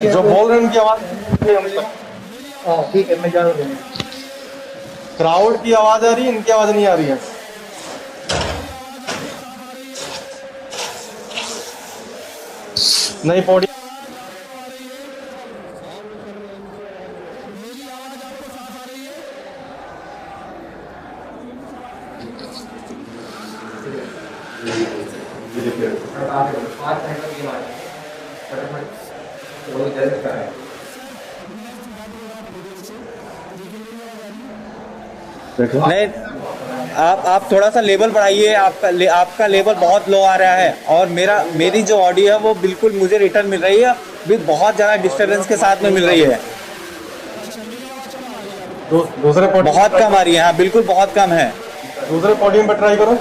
जो बोल रहे हैं उनकी आवाज नहीं हम तक। हाँ ठीक है, मैं जा रहा हूँ। क्राउड की आवाज आ रही है, इनकी आवाज नहीं आ रही है। नहीं पौड़ी। नहीं, आप थोड़ा सा लेवल बढ़ाइए। आपका लेवल बहुत लो आ रहा है और मेरी जो ऑडियो है वो बिल्कुल मुझे रिटर्न मिल रही है, भी बहुत ज़्यादा डिस्टरबेंस के साथ में मिल रही है। दूसरे पौड़ी बहुत कम आ रही है, हाँ बिल्कुल बहुत कम है। दूसरे पोडियम पर ट्राई करो।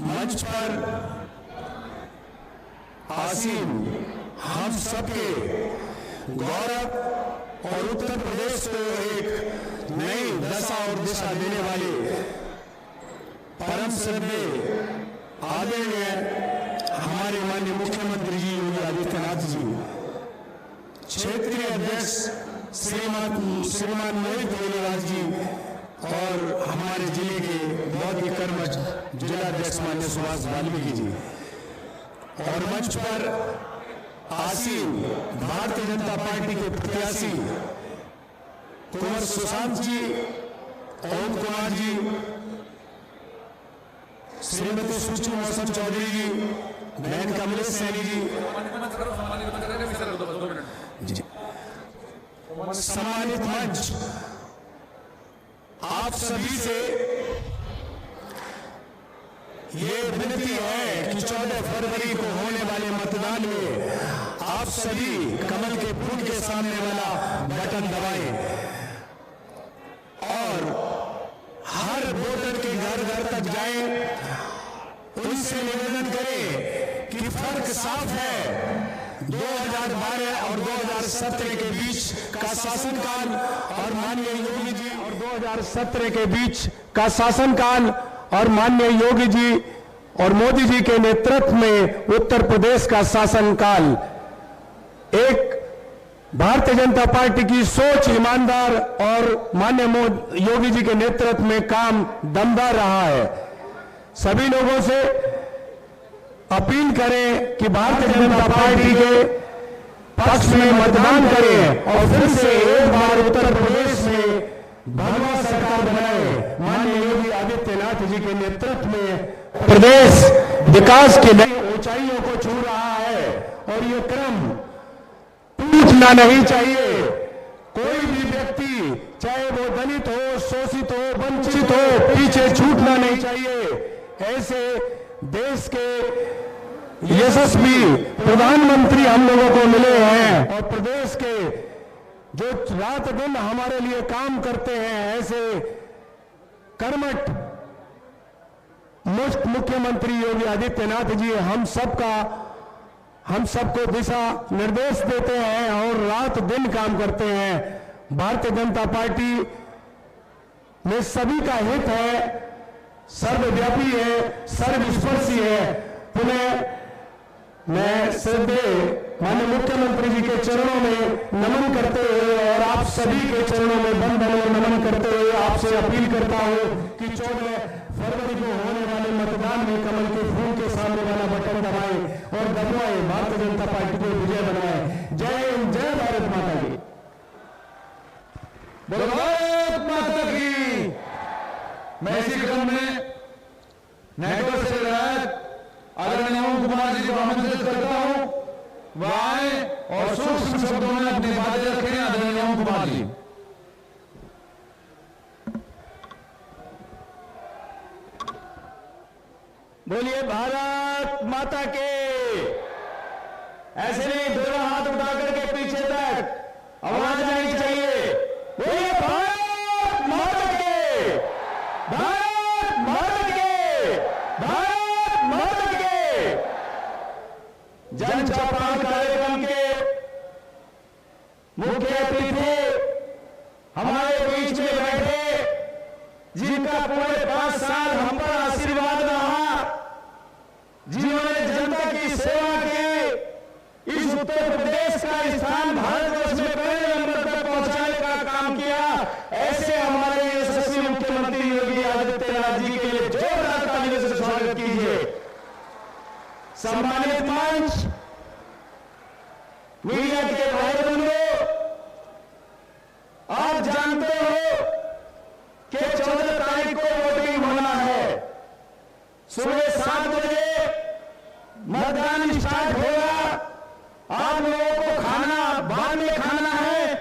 मंच पर आसीन हम सबके गौरव और उत्तर प्रदेश को एक नई दशा और दिशा देने वाले परम श्रद्धेय आदरणीय हमारे माननीय मुख्यमंत्री जी योगी आदित्यनाथ जी, क्षेत्रीय अध्यक्ष श्रीमान मोहित वेलुराज जी और हमारे जिले के बहुत ही कर्मठ जिलाध्यक्ष माननीय सुभाष वाल्मीकि जी और मंच पर आसीन भारतीय जनता पार्टी के प्रत्याशी कुंवर सुशांत जी, ओम कुमार जी, श्रीमती सुची मौसम चौधरी जी, बहन कमलेश सैनी जी, सम्मानित मंच, आप सभी से ये विनती है कि 14 फरवरी को होने वाले मतदान में आप सभी कमल के फूल के सामने वाला बटन दबाएं और हर वोटर के घर घर तक जाएं, उनसे निवेदन करें कि फर्क साफ है 2012 और 2017 के बीच का शासनकाल और माननीय योगी जी और 2017 के बीच का शासनकाल और माननीय योगी जी और मोदी जी के नेतृत्व में उत्तर प्रदेश का शासनकाल एक भारतीय जनता पार्टी की सोच ईमानदार और माननीय योगी जी के नेतृत्व में काम दमदार रहा है। सभी लोगों से अपील करें कि भारतीय जनता पार्टी के पक्ष में मतदान करें और फिर से एक बार उत्तर प्रदेश में भगवा सरकार बनाए। माननीय योगी आदित्यनाथ जी के नेतृत्व में प्रदेश विकास की नई ऊंचाइयों को छू रहा है और ये क्रम टूटना नहीं चाहिए। कोई भी व्यक्ति चाहे वो दलित हो, शोषित हो, वंचित हो, पीछे छूटना नहीं चाहिए। ऐसे देश के यशस्वी प्रधानमंत्री हम लोगों को मिले हैं और प्रदेश के जो रात दिन हमारे लिए काम करते हैं, ऐसे कर्मठ मुख्यमंत्री योगी आदित्यनाथ जी हम सबको दिशा निर्देश देते हैं और रात दिन काम करते हैं। भारतीय जनता पार्टी में सभी का हित है, सर्वव्यापी है, सर्वस्पर्शी है। पुनः मैं श्रद्धेय माननीय मुख्यमंत्री जी के चरणों में नमन करते हुए और आप सभी के चरणों में वंदन और नमन करते हुए आपसे अपील करता हूं कि 14 फरवरी को होने वाले मतदान में कमल के फूल के सामने वाला बटन दबाएं और दबाएं, भारतीय जनता पार्टी को विजय बनाएं। जय हिंद, जय भारत माता की। भारत माता की। मैं इसी क्रम में नेटवर्क से विधायक आदरणीय ओम कुमार जी को आमंत्रित करता हूं, वह आए और सूक्ष्म शब्दों में अपनी बातें रखें। आदरणीय ओम कुमार जी। बोलिए भारत माता के। ऐसे नहीं, दोनों हाथ उठा करके पीछे तक आवाज आनी चाहिए। बोलिए भारत माता के, भारत माता के, भारत माता के। जन चौपाल कार्यक्रम के मुख्य अतिथि हमारे बीच में बैठे, जिनका पूरे 5 साल हम पर आशीर्वाद रहा, जिन्होंने जनता की सेवा की, इस उत्तर प्रदेश का स्थान भारतवर्ष में पहले नंबर तक पहुंचाने का काम किया, ऐसे हमारे यशस्वी मुख्यमंत्री योगी आदित्यनाथ जी के लिए जोरदार तालियों से स्वागत कीजिए। सम्मानित मंच, मीडिया के भाई बंधुओं, आप जानते हो कि 14 तारीख को वोटिंग होना है। सुबह 7 बजे मतदान स्टार्ट होगा। आप लोगों को खाना बाद में खाना है,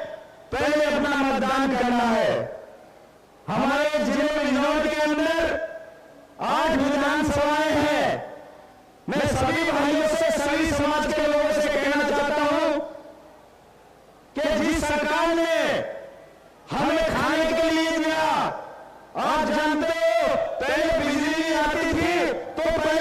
पहले अपना मतदान करना है। हमारे जिले बिजनौर के अंदर 8 विधानसभाएं हैं। मैं सभी भाइयों से, सभी समाज के लोगों से कहना चाहता हूं कि जिस सरकार ने हमें खाने के लिए दिया, आप जानते हो पहले बिजली नहीं आती थी तो पहले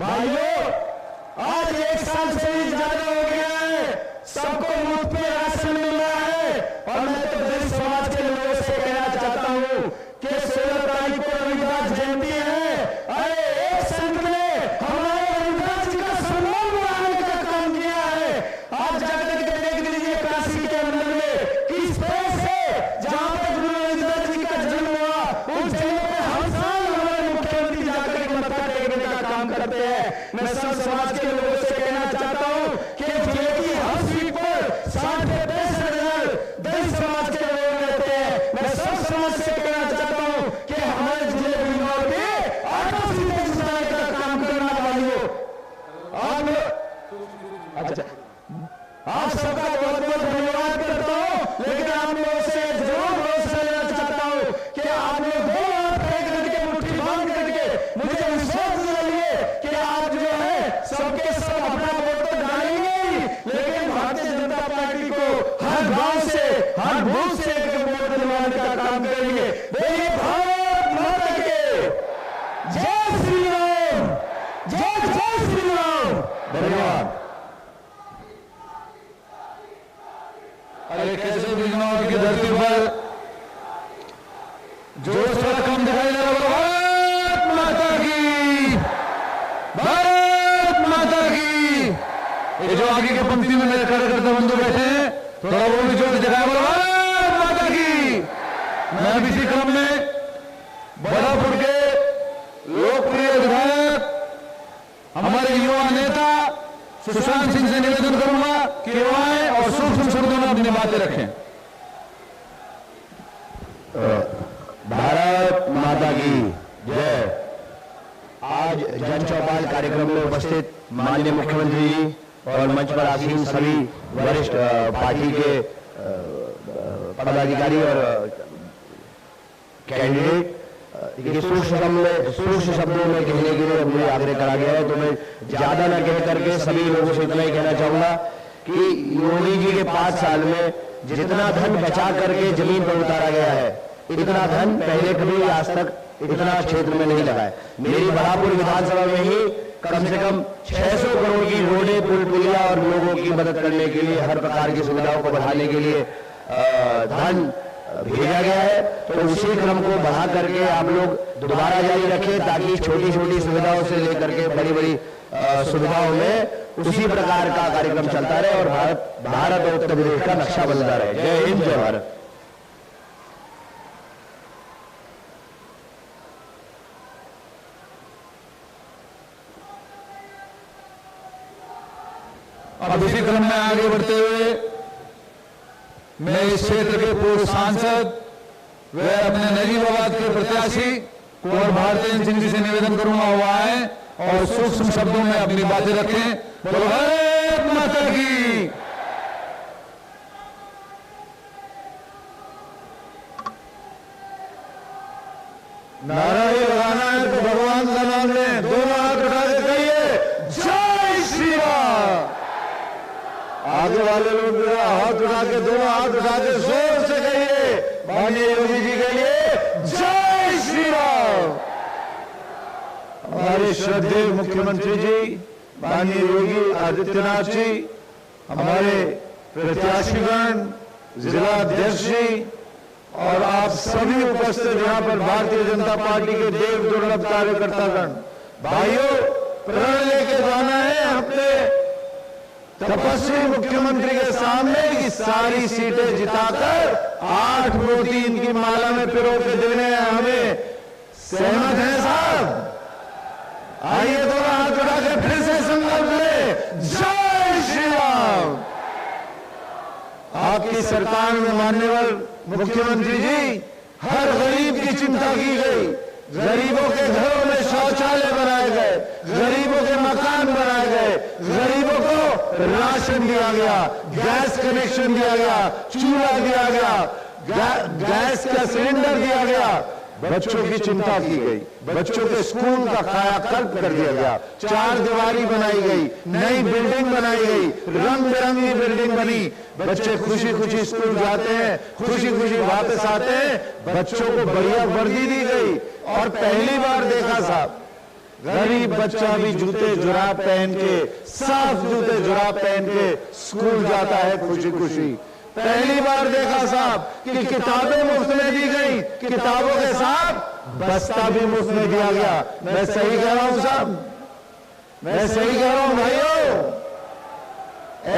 भाइयों, आज 1 साल से भी ज्यादा हो गया है, सबको मुफ्त में राशन मिल रहा है। और मैं तो दलित समाज के लोगों से कहना चाहता हूं कि 16 तारीख को रविदास जयंती है। अरे एक संत ने हमारे रविदास जी का सम्मान बढ़ाने का काम किया है। आप जाकर के देख लीजिए काशी के अंदर में किस तरह से जहां पर गुरु रविदास जी का जन्म हुआ, उस जगह पे हर साल हमारे मुख्यमंत्री जाकर के मत्था टेकने का काम करते हैं। मैं सब समाज के लोगों से कहना चाहता हूं कि जिले की हर सीट पर 60,000 दलित समाज के लोग रहते हैं। मैं सब समाज से कहना चाहता हूं कि हमारे जिले बिजनौर में ऑटो सीटें जिताने का काम करना भाइयों। अच्छा, आप सबका बहुत बहुत धन्यवाद करता हूं, लेकिन आप लोगों से जरूर भरोसा लेना चाहता हूं कि आप लोग 2 हाथ फेंक करके मुट्ठी बांध करके मुझे विश्वास दिलाइए कि आप जो है सबके सब अपना वोट तो डालेंगे ही, लेकिन भारतीय जनता पार्टी को हर गांव से हर बूथ से एक वोट दिलवाने का काम करेंगे। बोलिए भारत माता की जय श्री राम, जय जय श्री राम। धन्यवाद। अरे कैसे बिजनौर की धरती पर जो थोड़ा कम दिखाई दे रहा है, भारत माता की, भारत माता की। ये जो आगे के पंक्ति में मेरे कार्यकर्ता बंधु बैठे हैं, थोड़ा वो भी जोर दिखाया, बोलो भारत माता की। मैं अब इसी क्रम में बड़ापुर के लोकप्रिय विधायक हमारे युवा नेता सुशांत सिंह से निवेदन करूंगा कि वो आए और सूक्ष्म शब्दों में अपनी बातें रखें। भारत माता की जय। आज जन चौपाल कार्यक्रम में उपस्थित माननीय मुख्यमंत्री जी और मंच पर आसीन सभी वरिष्ठ पार्टी के पदाधिकारी और कैंडिडेट, ये सूक्ष्म शब्दों में कहने के लिए मुझे आग्रह करा गया है, तो मैं ज्यादा न कह करके सभी लोगों से इतना ही कहना चाहूंगा कि योगी जी के 5 साल में जितना धन बचा करके जमीन पर उतारा गया है, इतना धन पहले कभी आज तक इतना क्षेत्र में नहीं लगा है। मेरी बड़ापुर विधानसभा में ही कम से कम 600 करोड़ की रोडें, पुल पुलिया और लोगों की मदद करने के लिए, हर प्रकार की सुविधाओं को बढ़ाने के लिए धन भेजा गया है। तो उसी क्रम को बढ़ा करके आप लोग दोबारा जारी रखें, ताकि छोटी छोटी सुविधाओं से लेकर के बड़ी बड़ी सुविधाओं में उसी प्रकार का कार्यक्रम चलता रहे और भारत और उत्तर प्रदेश का नक्शा बनता रहे। जय हिंद, जय भारत। अब इसी क्रम में आगे बढ़ते हुए मैं इस क्षेत्र के पूर्व सांसद व अपने नजीबाबाद के प्रत्याशी कुंवर भारतेंद्र सिंह जी से निवेदन करूंगा वो आए और सूक्ष्म शब्दों में अपनी बातें रखें। बोलो भारत माता की। नारा ही लगाना है तो भगवान का नाम लें, दोनों हाथ उठा के कहिए जय श्री राम। आगे वाले लोग हाथ उठा के, दोनों हाथ उठा के जोर से कहिए माननीय योगी जी के लिए जय श्री राम। हमारे श्रद्धेय मुख्यमंत्री जी माननीय योगी आदित्यनाथ जी, हमारे प्रत्याशीगण, जिला अध्यक्ष जी और आप सभी उपस्थित यहाँ पर भारतीय जनता पार्टी के देव दुर्लभ कार्यकर्तागण, भाइयों, प्रण लेके जाना है अपने तपस्वी मुख्यमंत्री के सामने कि सारी सीटें जिताकर 8 मोती इनकी माला में पिरो के देने हैं हमें। सहमत हैं साहब? आइए दोनों हाथ उठा के फिर से संकल्प ले जय श्री राम। आपकी सरकार में माननीय मुख्यमंत्री जी, हर गरीब की चिंता की गई, गरीबों के घरों में शौचालय बनाए गए, गरीबों के मकान बनाए गए, गरीबों को राशन दिया गया, गैस कनेक्शन दिया गया, चूल्हा दिया गया, गैस का सिलेंडर दिया गया, बच्चों की चिंता की गई, बच्चों के स्कूल का कायाकल्प कर दिया गया, 4 दीवारी बनाई गई, नई बिल्डिंग बनाई गई, रंग बिरंगी बिल्डिंग बनी, बच्चे खुशी खुशी स्कूल जाते हैं, खुशी खुशी वापस आते हैं, बच्चों को बढ़िया वर्दी दी गई। और पहली बार देखा साहब गरीब बच्चा भी जूते जुराब पहन के, साफ जूते जुराब पहन के स्कूल जाता है खुशी खुशी। पहली बार देखा साहब कि किताबें मुफ्त में दी गई, किताबों के साथ बस्ता भी मुफ्त में दिया गया। मैं सही कह रहा हूं साहब, मैं सही कह रहा हूं भाइयों?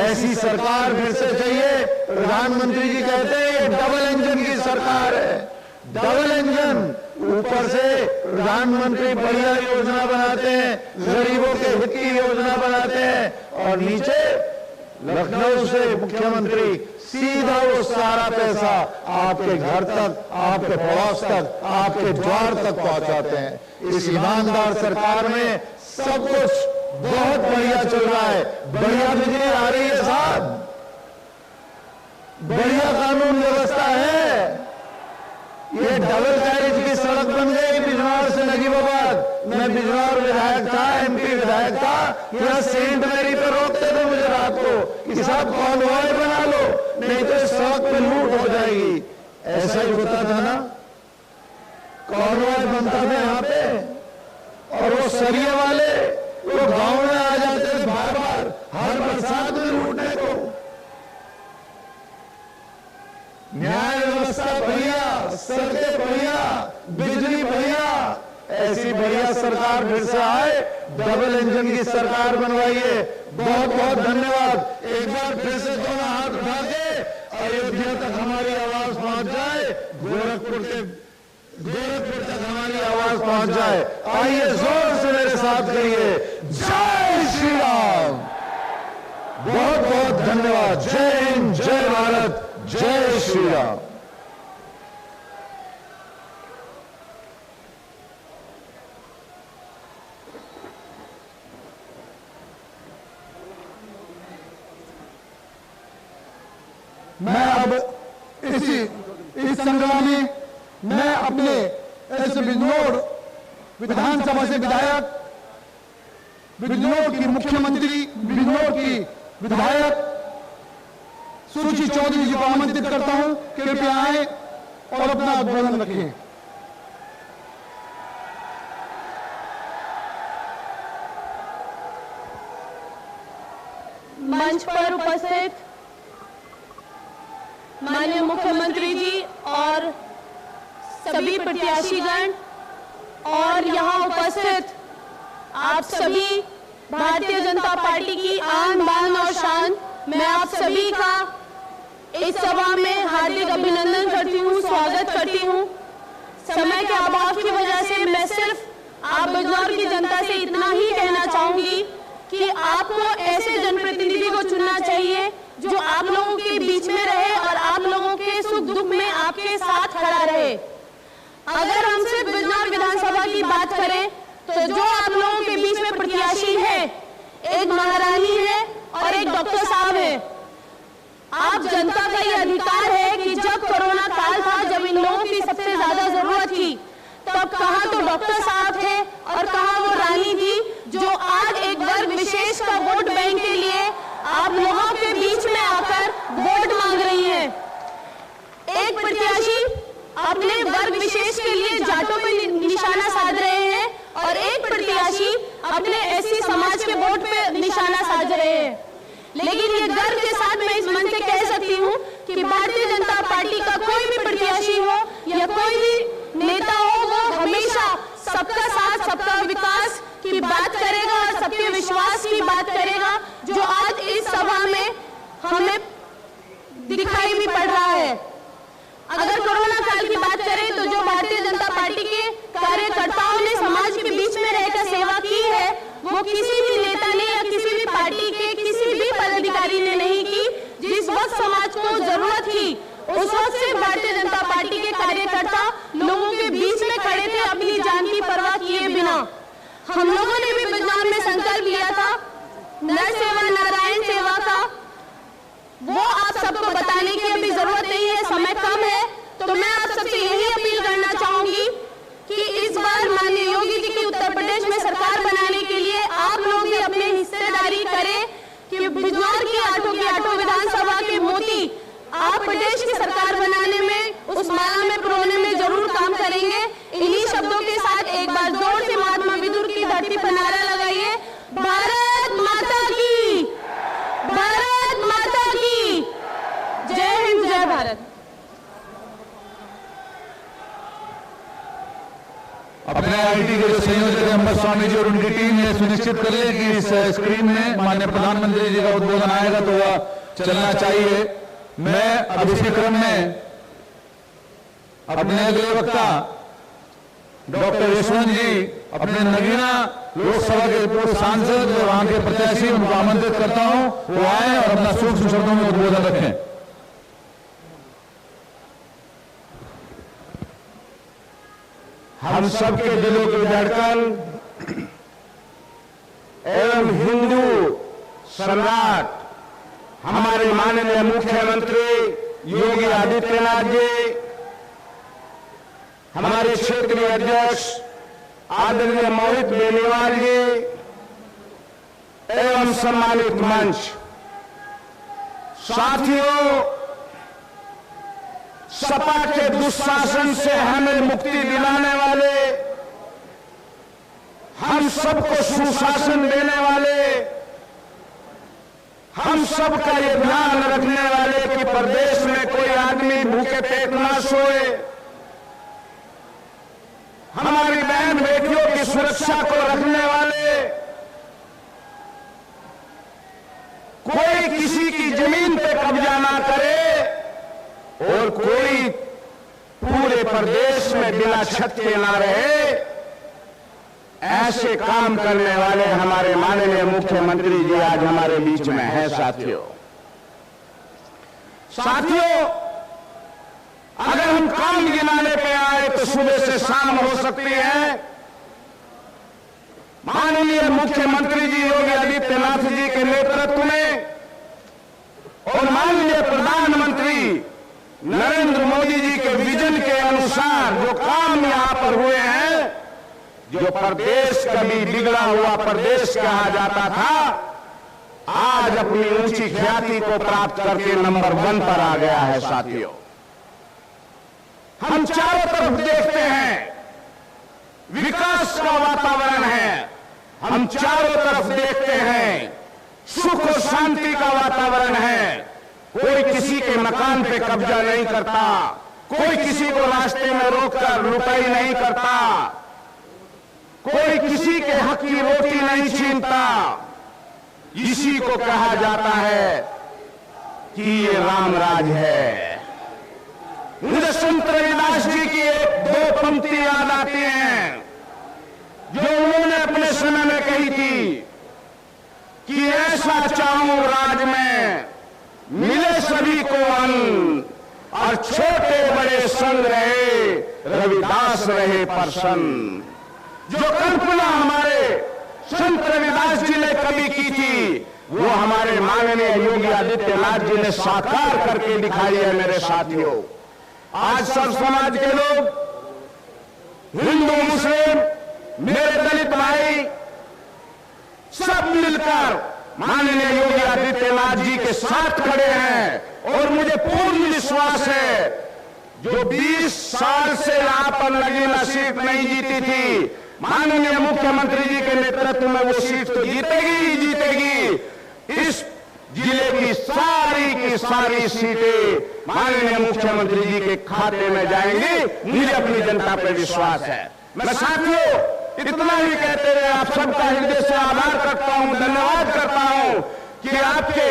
ऐसी सरकार फिर से चाहिए। प्रधानमंत्री जी कहते हैं ये डबल इंजन की सरकार है, डबल इंजन। ऊपर से प्रधानमंत्री बढ़िया योजना बनाते हैं, गरीबों के हित की योजना बनाते हैं, और नीचे लखनऊ से मुख्यमंत्री सीधा वो सारा पैसा आपके घर तक, आपके पड़ोस तक, आपके द्वार तक पहुंचाते हैं। इस ईमानदार सरकार में सब कुछ बहुत बढ़िया चल रहा है। बढ़िया बिजली आ रही है साहब, बढ़िया कानून व्यवस्था है। ये डबल कैरेज की सड़क बन गई बिजनौर से नजीबाबाद। मैं बिजनौर विधायक था, एमपी विधायक था, यहाँ सेंट मैरी पे रोकते थे मुझे रात को कि साहब कॉन्वॉय बना लो, नहीं तो सड़क पे लूट हो जाएगी। ऐसा ही होता था ना, कॉन्वॉय बनता था यहाँ पे, और वो सरिये वाले वो गांव में आ जाते थे बार बार हर बरसात में लूटने को। न्याय व्यवस्था बढ़िया, सड़कें बढ़िया, बिजली बढ़िया। ऐसी बढ़िया सरकार फिर से आए, डबल इंजन की सरकार बनवाइए। बहुत बहुत धन्यवाद। एक बार फिर से दोनों हाथ उठा के अयोध्या तक हमारी आवाज पहुंच जाए, गोरखपुर तक हमारी आवाज पहुंच जाए। आइए जोर से मेरे साथ कहिए, जय श्री राम। बहुत बहुत धन्यवाद। जय हिंद, जय भारत, जय श्री राम। मैं अब इस संग्राम में मैं अपने ऐसे बिजनौर विधानसभा से विधायक, बिजनौर की मुख्यमंत्री, बिजनौर की विधायक सुरुचि चौधरी जी को आमंत्रित करता हूं, कृपया आए और अपना उद्बोधन रखें। मंच पर उपस्थित माननीय मुख्यमंत्री जी और सभी प्रत्याशीगण और यहाँ उपस्थित आप सभी भारतीय जनता पार्टी की आन बान और शान, मैं आप सभी का इस सभा में हार्दिक अभिनंदन करती हूँ, स्वागत करती हूँ। समय के अभाव की वजह से मैं सिर्फ आप बिजनौर की जनता से इतना ही कहना चाहूंगी कि आपको ऐसे जनप्रतिनिधि को चुनना चाहिए जो आप लोगों के बीच में रहे और आप लोगों के सुख दुख में आपके साथ खड़ा रहे। अगर हम सिर्फ बिजनौर विधानसभा की बात करें तो जो आप लोगों के बीच में प्रत्याशी है, एक महारानी है और एक डॉक्टर साहब है। आप जनता का ये अधिकार है कि जब कोरोना काल था, जब इन लोगों की सबसे ज्यादा जरूरत थी, तब कहाँ तो डॉक्टर साहब थे और कहाँ वो रानी थी जो आज एक वर्ग विशेष का वोट बैंक के लिए आप लोगों के बीच में आकर वोट मांग रही हैं। एक प्रत्याशी अपने वर्ग विशेष के लिए जाटों पर निशाना साध रहे हैं और एक प्रत्याशी अपने एससी समाज के वोट पे निशाना साध रहे हैं। लेकिन ये गर्व के साथ मैं इस मंच से कह सकती हूँ कि भारतीय जनता पार्टी का कोई भी प्रत्याशी हो या कोई भी नेता हो, वो हमेशा सबका साथ, सबका विकास की बात करेगा और सबके विश्वास की बात करेगा, जो आज इस सभा में हमें दिखाई भी पड़ रहा है। अगर कोरोना काल की बात करें तो जो भारतीय जनता पार्टी के कार्यकर्ताओं ने समाज के बीच में रहकर सेवा की है, वो किसी भी नेता ने या किसी भी पार्टी के किसी भी पदाधिकारी ने नहीं की। जिस वक्त समाज को जरूरत थी, उस वक्त से भारतीय जनता पार्टी के कार्यकर्ता लोगों के बीच में खड़े थे, अपनी जान की परवाह किए बिना। हम लोगों ने भी बिजनौर में संकल्प लिया था नर सेवा नारायण सेवा का, वो आप सबको बताने की अभी जरूरत नहीं है, समय कम है। तो मैं आप सबसे यही अपील करना चाहूंगी कि इस बार माननीय योगी जी की उत्तर प्रदेश में सरकार बनाने के लिए आप लोग भी अपनी हिस्सेदारी करें कि बिजनौर की आठों विधानसभा के मोती आप प्रदेश की सरकार बनाने में, उस माला में पिरोने में जरूर काम करेंगे। इन्हीं शब्दों के साथ एक बार जोर से महात्मा विदुर की धरती नारा लगाइए, भारत माता की, भारत माता की जय हिंद, जय भारत। अपने आईटी के जो संयोजक अम्बर स्वामी जी और उनकी टीम ये सुनिश्चित कर ले कि इस स्क्रीन में माननीय प्रधानमंत्री जी का उद्बोधन आएगा तो वह चलना चाहिए। मैं अब इसी क्रम में अपने अगले वक्ता डॉक्टर यशवंत जी, अपने नगीना लोकसभा के पूर्व सांसद और वहां के प्रत्याशी, उनको आमंत्रित करता हूं वो आए और अपना सूक्ष्म शब्दों में उद्बोधन रखें। हम सबके दिलों की धड़कन एवं हिंदू सम्राट हमारे माननीय मुख्यमंत्री योगी आदित्यनाथ जी, हमारे क्षेत्रीय अध्यक्ष आदरणीय मोहित बेनीवाल जी एवं सम्मानित मंच, साथियों, सपा के दुशासन से हमें मुक्ति दिलाने वाले, हम सबको सुशासन देने वाले, हम सबका ये ध्यान रखने वाले कि प्रदेश में कोई आदमी भूखे पेट ना सोए, हमारी बहन बेटियों की सुरक्षा को रखने वाले, कोई किसी की जमीन पे कब्जा ना करे और कोई पूरे प्रदेश में बिना छत के ना रहे, ऐसे काम करने वाले हमारे माननीय मुख्यमंत्री जी आज हमारे बीच में हैं। साथियों, अगर हम काम गिनाने पे आए तो सुबह से शाम हो सकती है। माननीय मुख्यमंत्री जी योगी आदित्यनाथ जी के नेतृत्व में और माननीय प्रधानमंत्री नरेंद्र मोदी जी के विजन के अनुसार जो काम यहां पर हुए हैं, जो प्रदेश कभी बिगड़ा हुआ प्रदेश कहा जाता था, आज अपनी ऊंची ख्याति को प्राप्त करके नंबर 1 पर आ गया है। साथियों, हम चारों तरफ देखते हैं विकास का वातावरण है, हम चारों तरफ देखते हैं सुख और शांति का वातावरण है। कोई किसी के मकान पे कब्जा नहीं करता, कोई किसी को रास्ते में रोककर लुटाई नहीं करता, कोई किसी के हक की रोटी नहीं छीनता। इसी को कहा जाता है कि ये राम राज है। मुझे संत रविदास जी की एक दो पंक्ति याद आती हैं जो उन्होंने अपने समय में कही थी कि ऐसा चाहूं राज में मिले सभी को अन्न और छोटे बड़े संग रहे, रविदास रहे प्रसन्न। जो कल्पना हमारे संत रविदास जी ने कभी की थी वो हमारे माननीय योगी आदित्यनाथ जी ने साकार करके दिखाई है। मेरे साथियों, आज सब समाज के लोग, हिंदू मुस्लिम, मेरे दलित भाई, सब मिलकर माननीय योगी आदित्यनाथ जी के साथ खड़े हैं। और मुझे पूर्ण विश्वास है जो 20 साल से यहां पर नगीना सीट नहीं जीती थी, माननीय मुख्यमंत्री जी के नेतृत्व में वो सीट तो जीतेगी ही जीतेगी। इस जिले की सारी सीटें माननीय मुख्यमंत्री जी के खाते में जाएंगी। मुझे अपनी जनता पर विश्वास है। मैं साथियों इतना ही कहते हुए आप सबका हृदय से आभार करता हूं, धन्यवाद करता हूं कि आपके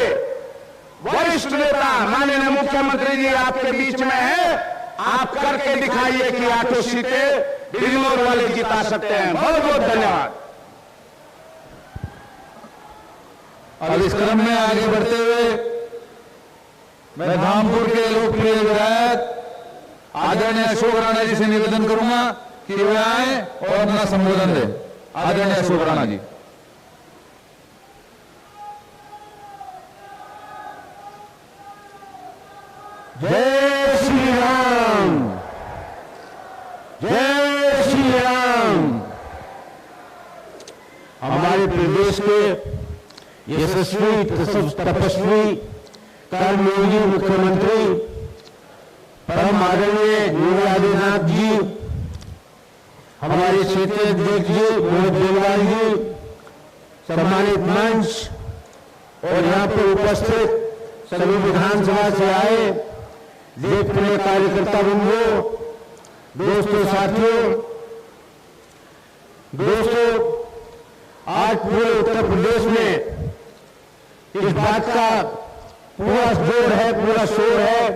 वरिष्ठ नेता माननीय मुख्यमंत्री जी आपके बीच में है। आप करके दिखाइए कि 8 सीटें बिजनौर वाले जिता सकते हैं। बहुत बहुत धन्यवाद। अब इस क्रम में आगे बढ़ते हुए मैं धामपुर के लोकप्रिय विधायक आदरणीय अशोक राणा जी से निवेदन करूंगा कि वे आए और अपना संबोधन दें। आदरणीय अशोक राणा जी। जय श्री राम, जय श्री राम। हमारे प्रदेश के यशस्वी तपस्वी कर्मयोगी मुख्यमंत्री परम आदरणीय योगी आदित्यनाथ जी, हमारे क्षेत्रीय अध्यक्ष जी मोहित बेनीवाल जी, सम्मानित मंच और यहाँ पर उपस्थित सभी विधानसभा से आए देशप्रिय कार्यकर्ता बंधुओं, दोस्तों, साथियों, आज पूरे उत्तर प्रदेश में इस बात का पूरा जोर है, पूरा शोर है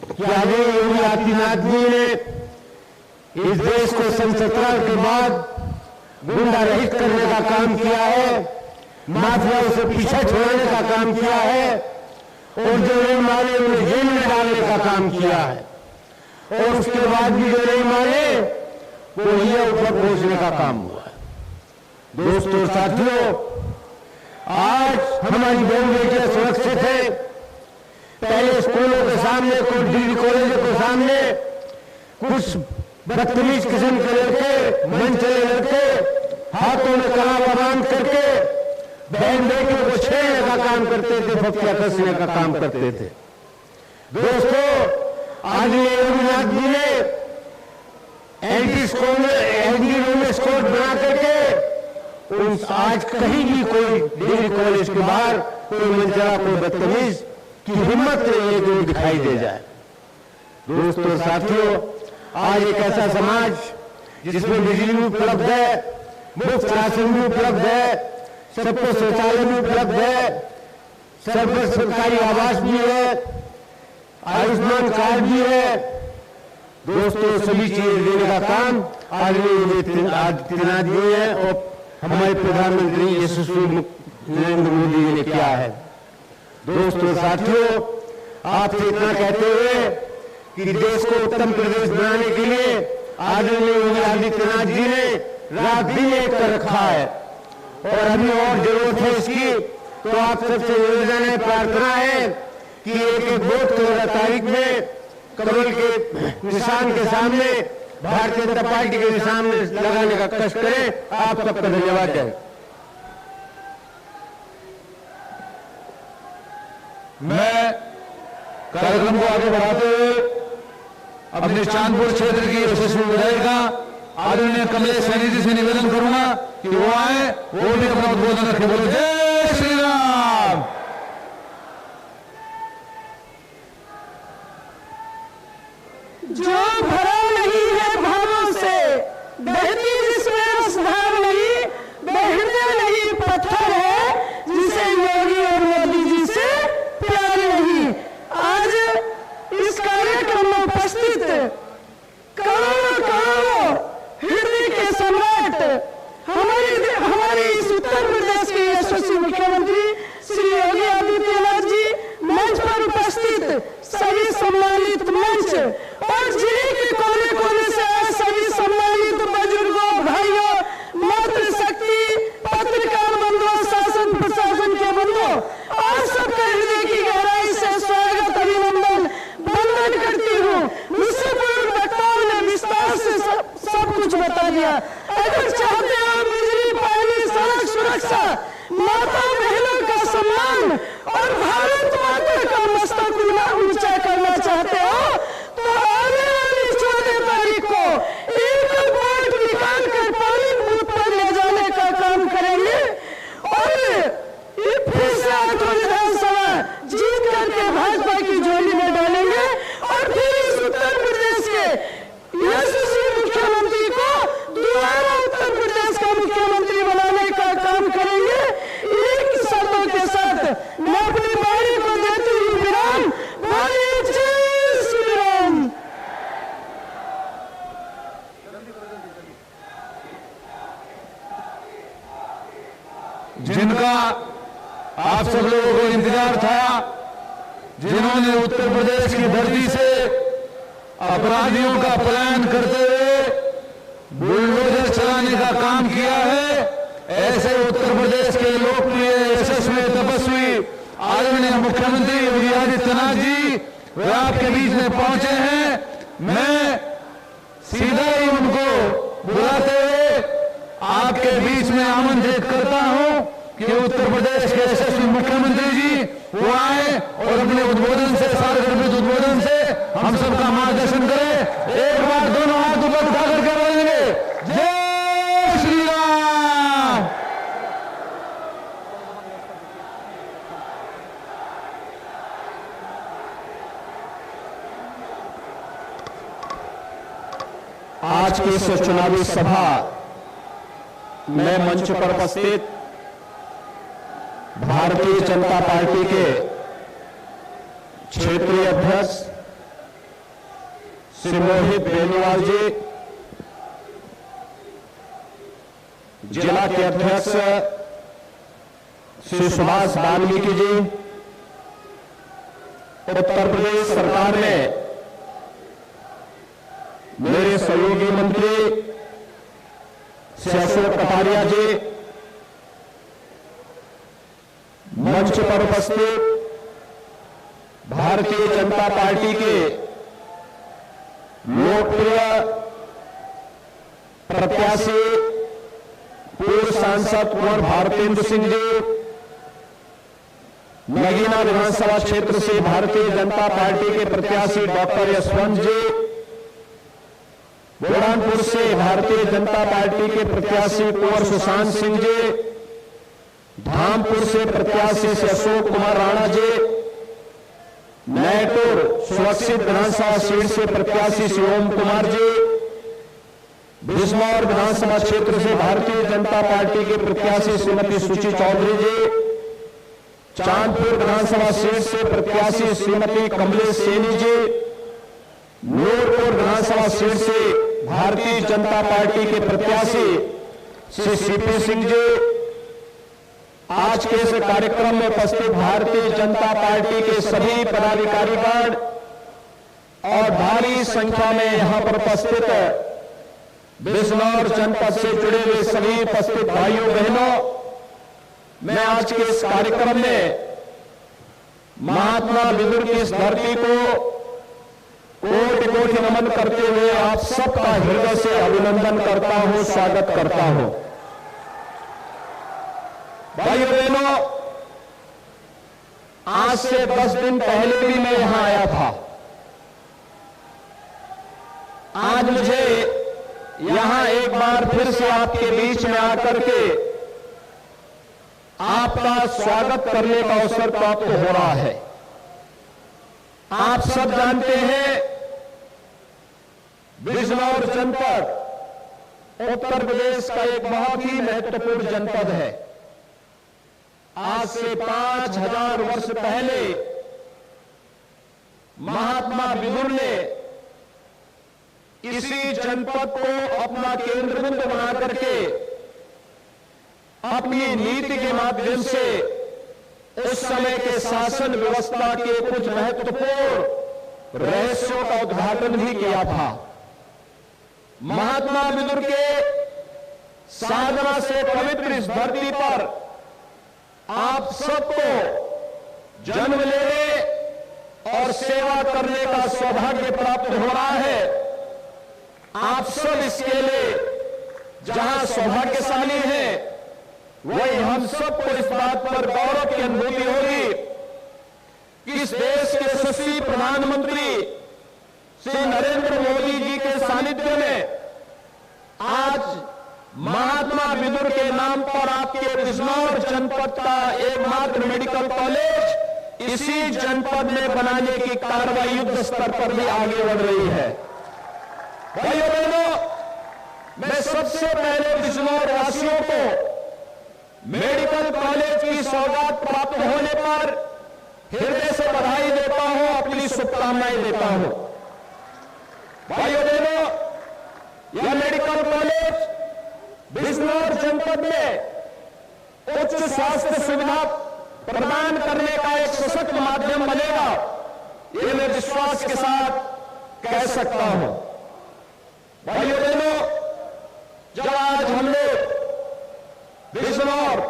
कि आदरणीय योगी आदित्यनाथ जी ने इस देश को सन 17 के बाद गुंडा रहित करने का काम किया है, माफियाओं से पीछे छोड़ने का काम किया है और जो नहीं माने उन्हें जेल में डालने का काम किया है और उसके बाद भी जो नहीं माने वो ये ऊपर पहुंचने का काम हुआ है। दोस्तों, साथियों, आज हमारी बहन बेटियां सुरक्षित है। पहले स्कूलों के सामने, कुछ डिग्री कॉलेजों के सामने कुछ बदतमीज किस्म के लड़के, मन चले लड़के हाथों में कलावा बांध करके बहन बेटियों को छेड़ने का काम करते थे, फतिया कसने का काम करते थे। दोस्तों, आज योगीनाथ जी ने एंटी रोमिस कोड बना करके आज कहीं भी कोई डिग्री कॉलेज के बाहर कोई मंचला, कोई बदतमीज की हिम्मत नहीं है कि दिखाई दे जाए। दोस्तों, साथियों, आज एक ऐसा समाज जिसमें बिजली भी उपलब्ध है, मुफ्त राशन भी उपलब्ध है, सबको शौचालय भी उपलब्ध है, सबको सरकारी आवास भी है, आयुष्मान कार्ड भी है। दोस्तों, सभी चीजें देने का काम आदित्यनाथ जी है और हमारे प्रधानमंत्री यशस्वी नरेंद्र मोदी जी ने किया है। दोस्तों, साथियों, आपसे इतना कहते हुए कि देश को उत्तम प्रदेश बनाने के लिए आदरणीय योगी आदित्यनाथ जी ने रात दिन एक कर रखा है और अभी और जरूरत है इसकी। तो आप सबसे निवेदन है, प्रार्थना है कि एक वोट 13 तारीख में कमल के निशान के सामने, भारतीय जनता पार्टी के निशान में लगाने का कष्ट करें। आप सबका धन्यवाद है। मैं कार्यक्रम को आगे बढ़ाते हुए अपने चांदपुर क्षेत्र की यशस्वी विधायिका आदरणीय कमलेश सैनी जी से निवेदन करूंगा कि वो आए, वो भी अपना उद्बोधन रखें। बोलो जय श्री राम। जो भरा नहीं है भावों से, बहती जिसमें रसधार नहीं, बहते नहीं पत्थर है जिसे योगी और मोदी जी से प्यार नहीं। आज इस कार्यक्रम में उपस्थित करोड़ों हृदय के सम्राट हमारे इस उत्तर प्रदेश के यशस्वी मुख्यमंत्री श्री योगी आदित्यनाथ जी, मंच पर उपस्थित सभी सम्मानित मंच और जिले के कोने कोने से आए सभी सम्मानित बुजुर्गों, भाइयों, मातृशक्ति, पत्रकार बंधुओं, शासन प्रशासन के बंधुओं और सबका हृदय की गहराई से स्वागत, अभिनंदन, वंदन करती हूँ। मुझसे पूर्व वक्ताओं ने विस्तार से सब कुछ बता दिया। अगर चाहते हो बिजली, पानी, सड़क सुरक्षा, माता बहनों का सम्मान और भारत माता का मस्तक ऊंचा करना चाहते हो तो आने वाली 14 तारीख को एक वोट निकाल कर पोलिंग बूथ पर ले जाने का काम करेंगे और फिर से 8 विधानसभा जीत करके भाजपा की झोली में डालेंगे और फिर इस उत्तर प्रदेश के यशस्वी मुख्यमंत्री को दोबारा उत्तर प्रदेश का मुख्यमंत्री बनाने का काम करेंगे। एक शर्तों के साथ मैं अपनी बारी को देती हुई विराम। बोलिए जय श्री राम। जिनका आप सब लोगों को इंतजार था, जिन्होंने उत्तर प्रदेश की धरती से अपराधियों का पलायन करते हुए बुलडोजर चलाने का काम किया है, ऐसे उत्तर प्रदेश के लोकप्रिय यशस्वी तपस्वी आदरणीय मुख्यमंत्री योगी आदित्यनाथ जी वे आपके बीच में पहुंचे हैं। मैं सीधा ही उनको बुलाते हुए आपके बीच में आमंत्रित करता हूं कि उत्तर प्रदेश के यशस्वी मुख्यमंत्री जी वो आए और अपने उद्बोधन से, सार्वजनिक उद्बोधन से हम सबका मार्गदर्शन करें। एक बार दोनों हाथ ऊपर उठा करके बोलेंगे जय श्री राम। आज की इस चुनावी सभा में मंच पर उपस्थित भारतीय जनता पार्टी के क्षेत्रीय अध्यक्ष श्री मोहित बेनीवाल जी, जिला के अध्यक्ष श्री सुभाष वाल्मीकि जी, उत्तर प्रदेश सरकार ने मेरे सहयोगी मंत्री श्री अशोक कटारिया जी, मंच पर उपस्थित भारतीय जनता पार्टी के लोकप्रिय प्रत्याशी पूर्व सांसद कुंवर भारतेंद्र सिंह जी, नगीना विधानसभा क्षेत्र से भारतीय जनता पार्टी के प्रत्याशी डॉक्टर यशवंत जी, बुरहानपुर से भारतीय जनता पार्टी के प्रत्याशी कुंवर सुशांत सिंह जी, धामपुर से प्रत्याशी श्री अशोक कुमार राणा जी, नैटुर सुरक्षित विधानसभा सीट से प्रत्याशी श्री ओम कुमार जी, बिजनौर विधानसभा क्षेत्र से भारतीय जनता पार्टी के प्रत्याशी श्रीमती सुची चौधरी जी, चांदपुर विधानसभा सीट से प्रत्याशी श्रीमती कमलेश सैनी जी, नूरपुर विधानसभा सीट से भारतीय जनता पार्टी के प्रत्याशी श्री सीपी सिंह जी। आज के इस कार्यक्रम में उपस्थित भारतीय जनता पार्टी के सभी पदाधिकारीगण और भारी संख्या में यहां पर उपस्थित बिजनौर जनपद से जुड़े हुए सभी उपस्थित भाइयों बहनों, मैं आज के इस कार्यक्रम में महात्मा विदुर की इस धरती को कोटि कोटि नमन करते हुए आप सबका हृदय से अभिनंदन करता हूं, स्वागत करता हूं। भाइयों बहनों, आज से 10 दिन पहले भी मैं यहां आया था। आज मुझे यहां एक बार फिर से आपके बीच में आकर के आपका स्वागत करने का अवसर प्राप्त हो रहा है। आप सब जानते हैं बिजनौर जनपद उत्तर प्रदेश का एक बहुत ही महत्वपूर्ण जनपद है। आज से 5000 वर्ष पहले महात्मा विदुर ने इसी जनपद को अपना केंद्र बिंदु बना करके अपनी नीति के माध्यम से उस समय के शासन व्यवस्था के कुछ महत्वपूर्ण रहस्यों का उद्घाटन भी किया था। महात्मा विदुर के साधना से पवित्र इस धरती पर आप सबको जन्म लेने और सेवा करने का सौभाग्य प्राप्त हो रहा है। आप सब इसके लिए जहां सौभाग्यशाली हैं, वही हम सबको इस बात पर गौरव की अनुभूति होगी कि इस देश के यशस्वी प्रधानमंत्री श्री नरेंद्र मोदी जी के सानिध्य में आज महात्मा विदुर के नाम पर आपके बिजनौर जनपद का एकमात्र मेडिकल कॉलेज इसी जनपद में बनाने की कार्रवाई युद्ध स्तर पर भी आगे बढ़ रही है। भाइयों बहनों, मैं सबसे पहले बिजनौर वासियों को मेडिकल कॉलेज की सौगात प्राप्त होने पर हृदय से बधाई देता हूं, अपनी शुभकामनाएं देता हूं। भाइयों बहनों, यह मेडिकल कॉलेज बिजनौर जनपद में उच्च स्वास्थ्य सुविधा प्रदान करने का एक सशक्त माध्यम बनेगा, ये मैं विश्वास के साथ कह सकता हूं। भाइयों बहनों, जब आज हम लोग बिजनौर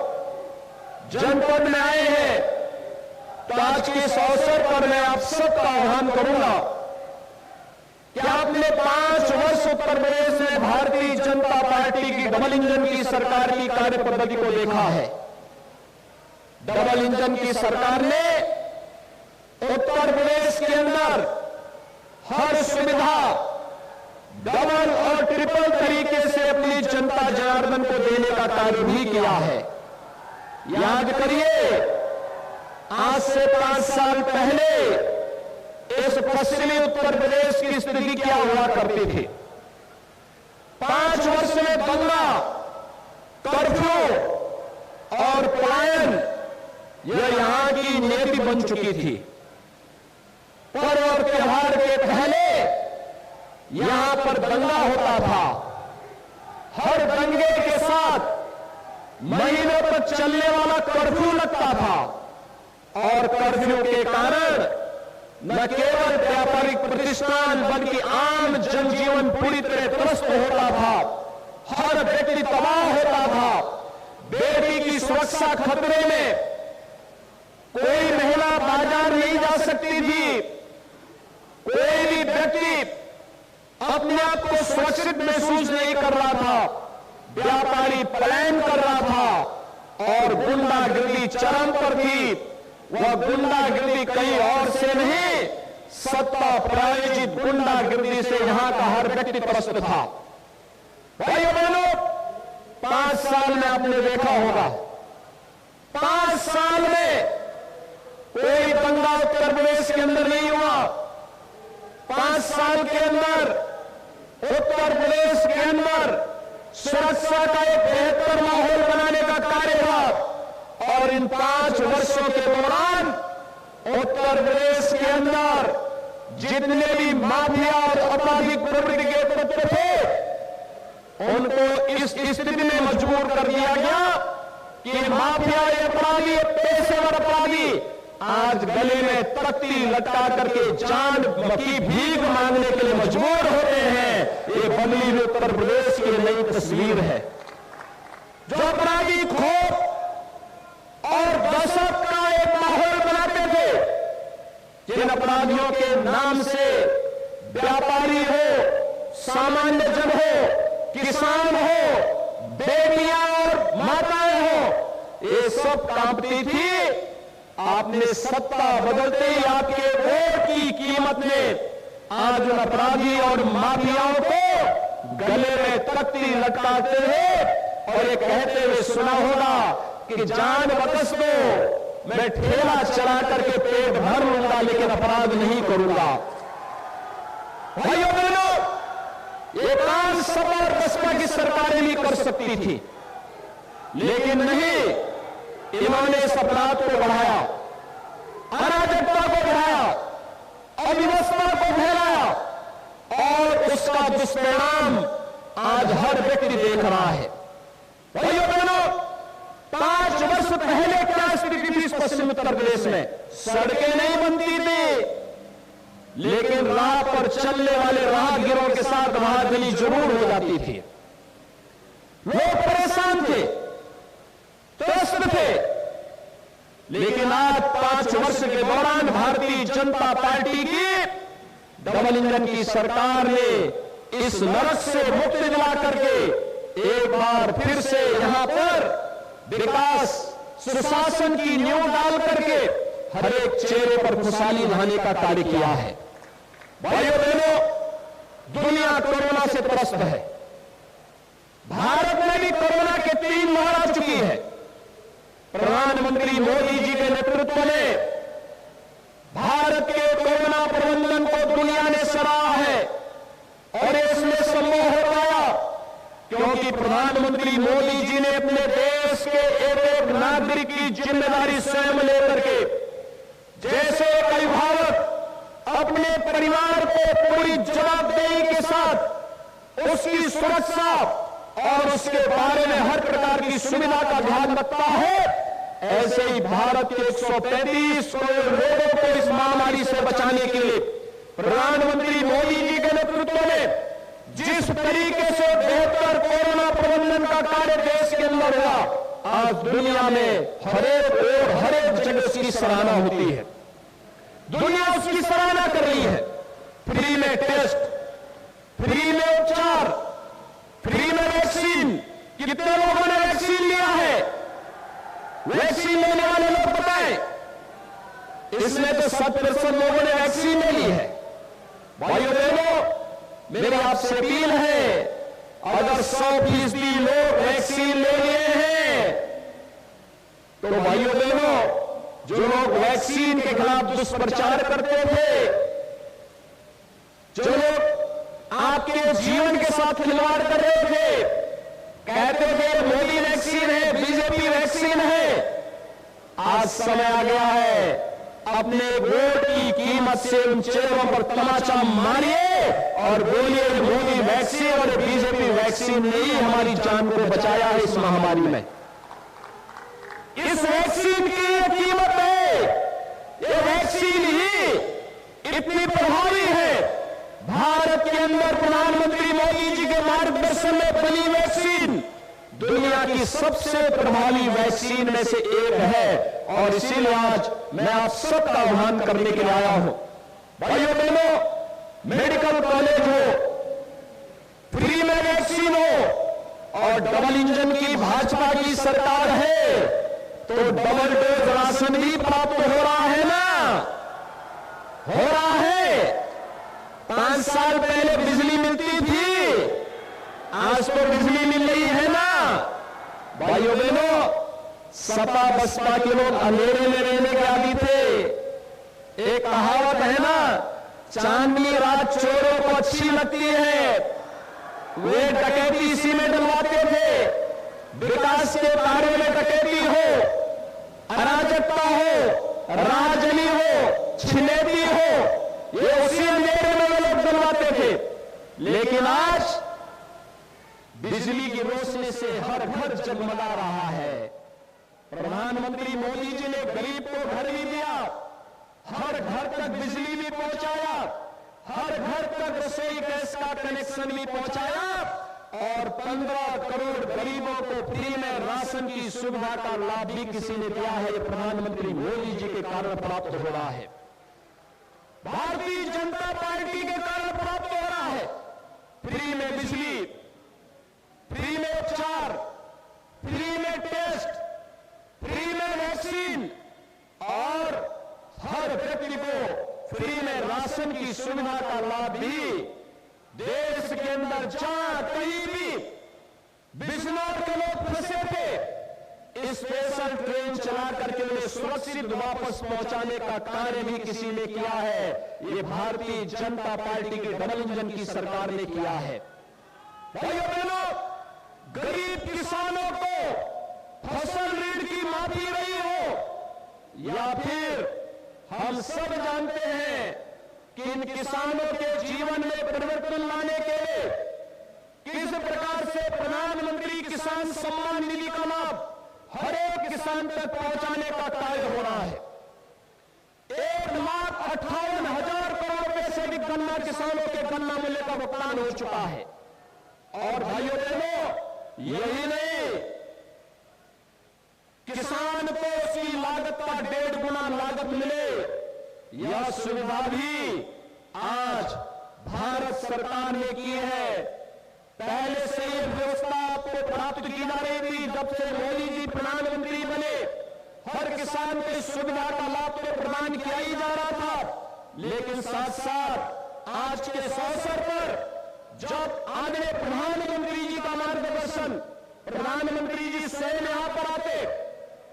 जनपद में आए हैं, तो आज के इस अवसर पर मैं आप सबका आह्वान करूंगा कि आपने 5 वर्ष उत्तर प्रदेश में भारतीय जनता पार्टी की डबल इंजन की सरकार की कार्य पद्धति को देखा है। डबल इंजन की सरकार ने उत्तर प्रदेश के अंदर हर सुविधा डबल और ट्रिपल तरीके से अपनी जनता जनार्दन को देने का कार्य भी किया है। याद करिए, आज से 5 साल पहले इस पश्चिमी उत्तर प्रदेश की स्थिति क्या हुआ करती थी। 5 वर्ष में दंगा, कर्फ्यू और पलायन यह यहां की नीति बन चुकी थी। पर्व और त्योहार के पहले यहां पर दंगा होता था। हर दंगे के साथ महीनों तक चलने वाला कर्फ्यू लगता था और कर्फ्यू के कारण न केवल व्यापारिक प्रतिष्ठान बल्कि आम जनजीवन पूरी तरह त्रस्त होता था। हर व्यक्ति तबाह होता था। बेटी की सुरक्षा खतरे में, कोई महिला बाजार नहीं जा सकती थी। कोई भी व्यक्ति अपने आप को सुरक्षित महसूस नहीं कर रहा था। व्यापारी पलायन कर रहा था और गुंडागिर्दी चरम पर थी। वह गुंडागिर्दी कहीं और से नहीं, सत्ता प्रायोजित गुंडागिर्दी से यहां का हर व्यक्ति त्रस्त था। भाइयों बहनों, 5 साल में आपने देखा होगा, 5 साल में कोई दंगा उत्तर प्रदेश के अंदर नहीं हुआ। 5 साल के अंदर उत्तर प्रदेश के अंदर सुरक्षा का एक बेहतर माहौल बनाने का कार्य हुआ और इन 5 वर्षों के दौरान उत्तर प्रदेश के अंदर जितने भी माफिया और आपराधिक प्रवृत्ति के तत्व थे उनको इस स्थिति में मजबूर कर दिया गया कि माफिया अपराधी, पेशेवर अपराधी आज गले में तख्ती लटका करके जान की भीख मांगने के लिए मजबूर होते हैं। ये बदली हुई उत्तर प्रदेश की नई तस्वीर है। जो अपराधी खौफ और दहशत का एक माहौल बनाते थे, जिन अपराधियों के नाम से व्यापारी हो, सामान्य जन हो, किसान हो, बेटियां और माताएं हो, ये सब कांपती थी। आपने सत्ता बदलते ही आपके वोट की कीमत में आज उन अपराधी और माफियाओं को गले में तख्ती लटकाते हैं और ये कहते हुए सुना होगा कि जान बख्श दो, मैं ठेला चला करके पेट भर लूंगा लेकिन अपराध नहीं करूंगा। भाइयों बहनों, ये काम सपा और बसपा की सरकारें भी कर सकती थी, लेकिन नहीं, इन्होंने इस अपराध को बढ़ाया, अराजकता को बढ़ाया, अव्यवस्था को फैलाया और उसका दुष्परिणाम आज हर व्यक्ति देख रहा है। भाइयों बहनों, 5 वर्ष पहले क्या स्थिति थी इस पश्चिम उत्तर प्रदेश में? सड़कें नहीं बनती थी, लेकिन राह पर चलने वाले राहगीरों के साथ महाजनी जरूर हो जाती थी। लोग परेशान थे, त्रस्त थे, लेकिन आज 5 वर्ष के दौरान भारतीय जनता पार्टी की डबल इंजन की सरकार ने इस नरक से मुक्ति दिला करके एक बार फिर से यहां पर विकास सुशासन की नींव डाल करके हर एक चेहरे पर खुशहाली लाने का कार्य किया है। भाइयों बहनों, दुनिया कोरोना से त्रस्त है। भारत में भी कोरोना के 3 लहर आ चुकी है। प्रधानमंत्री मोदी जी के नेतृत्व में भारत के कोरोना प्रबंधन को दुनिया ने सराहा है और इसमें संभव हो पाया क्योंकि प्रधानमंत्री मोदी जी ने अपने देश के एक नागरिक की जिम्मेदारी स्वयं लेकर के, जैसे एक अभिभावक अपने परिवार को पूरी जवाबदेही के साथ उसकी सुरक्षा और उसके बारे में हर प्रकार की सुविधा का ध्यान रखता है, ऐसे ही भारत के 135 करोड़ लोगों को इस महामारी से बचाने के लिए प्रधानमंत्री मोदी जी के नेतृत्व में जिस तरीके से बेहतर कोरोना प्रबंधन का कार्य देश के अंदर हुआ, आज दुनिया में हर एक जगह उसकी सराहना होती है। दुनिया उसकी सराहना कर रही है। फ्री में टेस्ट, फ्री में उपचार, फ्री में वैक्सीन। कितने लोगों ने वैक्सीन लिया है? वैक्सीन लेने वाले लोग बताएं। इसमें तो 7% लोगों ने वैक्सीन ले ली है। भाइयों बहनों, मेरी आपसे अपील है, अगर 100% लोग वैक्सीन ले लिए हैं तो भाइयों बहनों, जो लोग वैक्सीन के खिलाफ दुष्प्रचार करते थे, जो लोग आपके आपके जीवन के साथ खिलवाड़ कर रहे थे, कहते थे मोदी वैक्सीन है, बीजेपी वैक्सीन है। आज समय आ गया है, अपने वोट की कीमत से उन चेहरों पर तमाचा मारिए और बोलिए मोदी वैक्सीन और बीजेपी वैक्सीन ने ही हमारी जान को बचाया है इस महामारी में। इस वैक्सीन की ये कीमत है, ये वैक्सीन ही इतनी प्रभावी है। भारत के अंदर प्रधानमंत्री मोदी जी के मार्गदर्शन में बनी वैक्सीन दुनिया की सबसे प्रभावी वैक्सीन में से एक है। और इसीलिए आज मैं आप सबका आह्वान करने के लिए आया हूं, भाइयों बहनों, मेडिकल कॉलेज हो, फ्री में वैक्सीन हो और डबल इंजन की भाजपा की सरकार है तो डबल डोज राशन भी प्राप्त हो रहा है ना, हो रहा है। 5 साल पहले बिजली मिलती थी, आज तो बिजली मिल रही है ना। भाइयों बहनों, सपा बसपा के लोग अंधेरे में रहने के आदी थे। एक कहावत है ना, चांदनी रात चोरों को अच्छी लगती है। वे डकैती इसी में डलवाते थे, विकास के कार्य में डकैती हो, अराजकता हो, राजनी हो, छिनेती हो, ये उसी अंधेरे में वे लोग डलवाते थे। लेकिन आज बिजली की रोशनी से हर घर जगमगा रहा है। प्रधानमंत्री मोदी जी ने गरीब को घर भी दिया, हर घर तक बिजली भी पहुंचाया, हर घर तक रसोई गैस का कनेक्शन भी पहुंचाया और 15 करोड़ गरीबों को फ्री में राशन की सुविधा का लाभ भी किसी ने दिया है। ये प्रधानमंत्री मोदी जी के कारण प्राप्त हो रहा है, भारतीय जनता पार्टी के कारण प्राप्त हो रहा है। फ्री में बिजली, फ्री में उपचार, फ्री में टेस्ट, फ्री में वैक्सीन और हर व्यक्ति को फ्री में राशन की सुविधा का लाभ भी। देश के अंदर जहां कहीं भी बिजनौर के लोग फंसे थे, स्पेशल ट्रेन चला करके उन्हें सुरक्षित वापस पहुंचाने का कार्य भी किसी ने किया है। ये भारतीय जनता पार्टी की डबल इंजन की सरकार ने किया है। भाइयों बहनों, गरीब किसानों को फसल ऋण की माफी रही हो या फिर हम सब जानते हैं कि इन किसानों के जीवन में परिवर्तन लाने के लिए किस प्रकार से प्रधानमंत्री किसान सम्मान निधि का लाभ हर एक किसान तक पहुंचाने का कार्य हो रहा है। 1,58,000 करोड़ रुपए से भी गन्ना किसानों के गन्ना मूल्य का भुगतान हो चुका है। और भाइयों बहनों, यही नहीं, किसान को उसकी लागत का 1.5 गुना लागत मिले, यह सुविधा भी आज भारत सरकार ने की है। पहले से यह व्यवस्था आपको प्राप्त की जा रही थी, जब से मोदी जी प्रधानमंत्री बने हर किसान को इस सुविधा का लाभ तो प्रदान किया ही जा रहा था। लेकिन साथ साथ आज के इस अवसर पर जब आदरणीय प्रधानमंत्री जी का मार्गदर्शन, प्रधानमंत्री जी स्वयं यहां पर आते,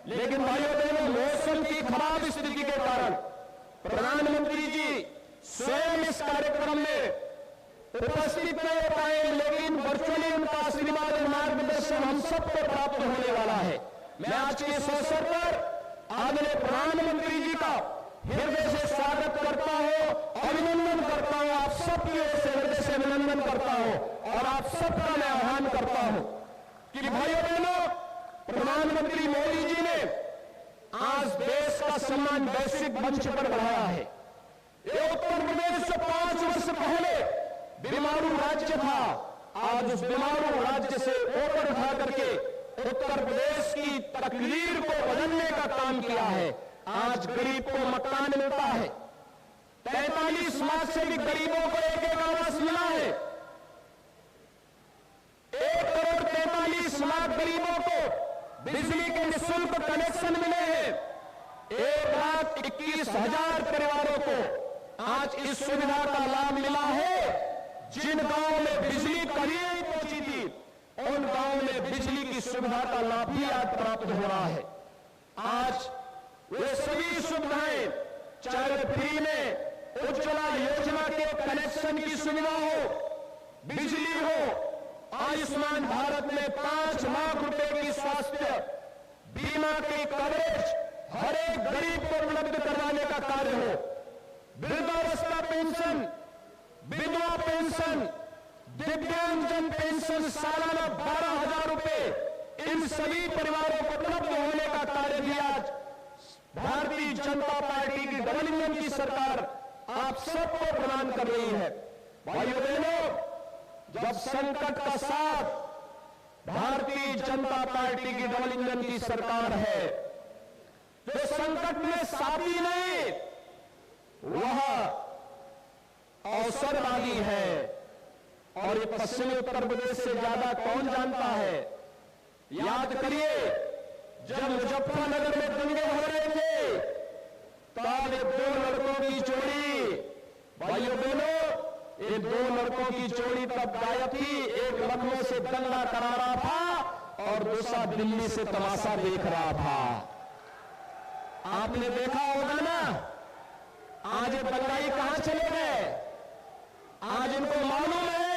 लेकिन भाइयों बहनों, मौसम की खराब स्थिति के कारण प्रधानमंत्री जी स्वयं इस कार्यक्रम में उपस्थित नहीं हो पाए, लेकिन वर्चुअली उनका आशीर्वाद और मार्गदर्शन हम सबको प्राप्त होने वाला है। मैं आज के इस अवसर पर आदरणीय प्रधानमंत्री जी का हृदय से स्वागत करता हूं, अभिनंदन करता हूं, आप सबकी ओर से हृदय से अभिनंदन करता हूं और आप सबका मैं आह्वान करता हूं कि भाइयों बहनों, प्रधानमंत्री मोदी जी ने आज देश का सम्मान वैश्विक मंच पर बढ़ाया है। ये उत्तर प्रदेश जो 5 वर्ष पहले बीमारू राज्य था, आज उस बीमारू राज्य से ऊपर उठा करके उत्तर प्रदेश की तकदीर को बदलने का काम किया है। आज गरीब को मकान मिलता है, 43 लाख से भी गरीबों को एक आवास मिला है। 1,43,00,000 गरीबों को बिजली के निःशुल्क कनेक्शन मिले हैं। 1,21,000 परिवारों को आज इस सुविधा का लाभ मिला है। जिन गांवों में बिजली कभी नहीं पहुंची थी, उन गांवों में बिजली की सुविधा का लाभ भी आज प्राप्त हो रहा है। आज वे सभी सुविधाएं, चाहे फ्री में उज्ज्वला योजना के कनेक्शन की सुविधा हो, बिजली हो, आयुष्मान भारत में 5 लाख रुपए की स्वास्थ्य बीमा के कवरेज हर एक गरीब को उपलब्ध करवाने का कार्य हो, वृद्धावस्था पेंशन, विधवा पेंशन, दिव्यांगजन पेंशन सालाना 12,000 रुपए इन सभी परिवारों को उपलब्ध होने का कार्य भी आज भारतीय जनता पार्टी की डबल इंजन की सरकार आप सबको प्रदान कर रही है। भाइयों बहनों, जब संकट का साथ भारतीय जनता पार्टी की डबल इंजन की सरकार है, जो संकट में साथी नहीं, वह अवसरवादी है। और ये पश्चिमी उत्तर प्रदेश से ज्यादा कौन जानता है? याद करिए, जब मुजफ्फरनगर में दंगे हो रहे थे, तब ये 2 लड़कों की जोड़ी, भाइयों बहनों, ये 2 लड़कों की जोड़ी तब गायब थी। एक लखनऊ से दंगा करा रहा था और दूसरा दिल्ली से तमाशा देख रहा था। आपने देखा होगा ना, आज ये दंगाई कहां चले गए? आज इनको मालूम है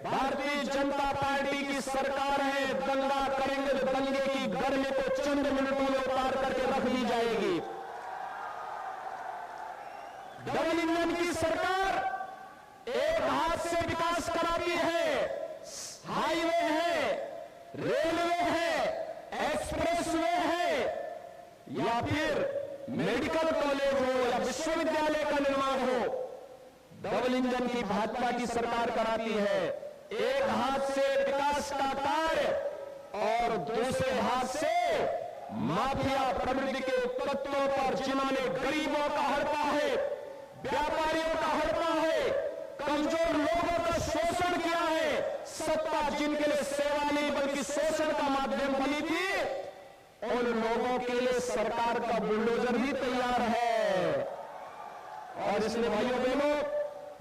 भारतीय जनता पार्टी की सरकार है, दंगा करेंगे तो दंगे की गर्मी को चंद मिनटों में उतार करके रख दी जाएगी। डबल इंजन की सरकार एक हाथ से विकास कराती है, हाईवे है, रेलवे है, एक्सप्रेसवे है, या फिर मेडिकल कॉलेज हो या विश्वविद्यालय का निर्माण हो, डबल इंजन की भाजपा की सरकार कराती है। एक हाथ से विकास का कार्य और दूसरे हाथ से माफिया प्रवृत्ति के तत्वों पर, जिन्होंने गरीबों का हड़पा है, व्यापारियों का हड़पा है, कमजोर लोगों का शोषण किया है, सत्ता जिनके लिए सेवा नहीं बल्कि शोषण का माध्यम बनी थी, उन लोगों के लिए सरकार का बुलडोजर भी तैयार है। और इसलिए भाइयों बहनों,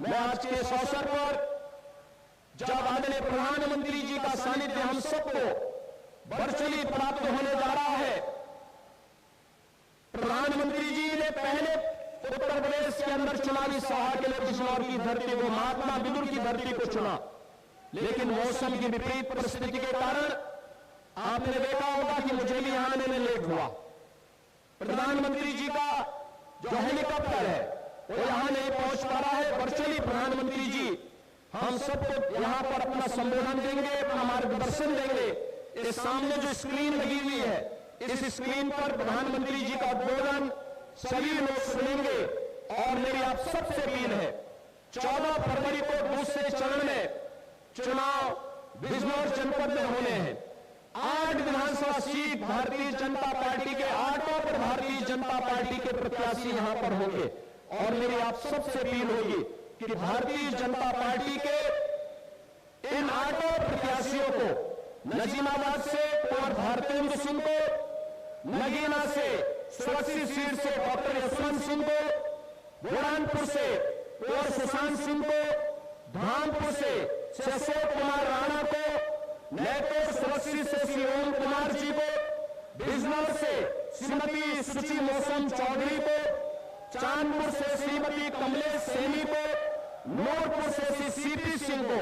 मैं आज के इस अवसर पर जब आदरणीय प्रधानमंत्री जी का सानिध्य हम सबको वर्चुअली प्राप्त होने जा रहा है, प्रधानमंत्री जी ने पहले उत्तर प्रदेश के अंदर चुनावी सभा के लिए बिजनौर की धरती को, महात्मा विदुर की धरती को चुना, लेकिन मौसम की विपरीत परिस्थिति के कारण आपने देखा होगा कि मुझे भी यहां आने में लेट हुआ। प्रधानमंत्री जी का जो हेलीकॉप्टर है वो यहां नहीं पहुंच पा रहा है। वर्चुअली प्रधानमंत्री जी हम सबको यहां पर अपना संबोधन देंगे, अपना मार्गदर्शन देंगे। इस सामने जो स्क्रीन लगी हुई है, इस स्क्रीन पर प्रधानमंत्री जी का उद्बोधन सभी लोग सुनेंगे। और मेरी आप सबसे अपील है, 14 फरवरी को दूसरे चरण में चुनाव बिजनौर जनपद में होने हैं। 8 विधानसभा सीट भारतीय जनता पार्टी के, 8 पर भारतीय जनता पार्टी के प्रत्याशी यहां पर होंगे। और मेरी आप सबसे अपील होगी कि भारतीय जनता पार्टी के इन 8 प्रत्याशियों को, नजीमाबाद से कुंवर भारतेंदु सिंह को, नगीना से सुरक्षित सीट से डॉक्टर यशवंत सिंह को, बुरहानपुर से कुंवर सुशांत सिंह को, धामपुर से अशोक कुमार राणा को, नैपुर सुरक्षित से श्री ओम कुमार जी को, बिजनौर से श्रीमती सुची मौसम चौधरी को, चांदपुर से श्रीमती कमलेश सैनी को, नूरपुर से श्री सीपी सिंह को,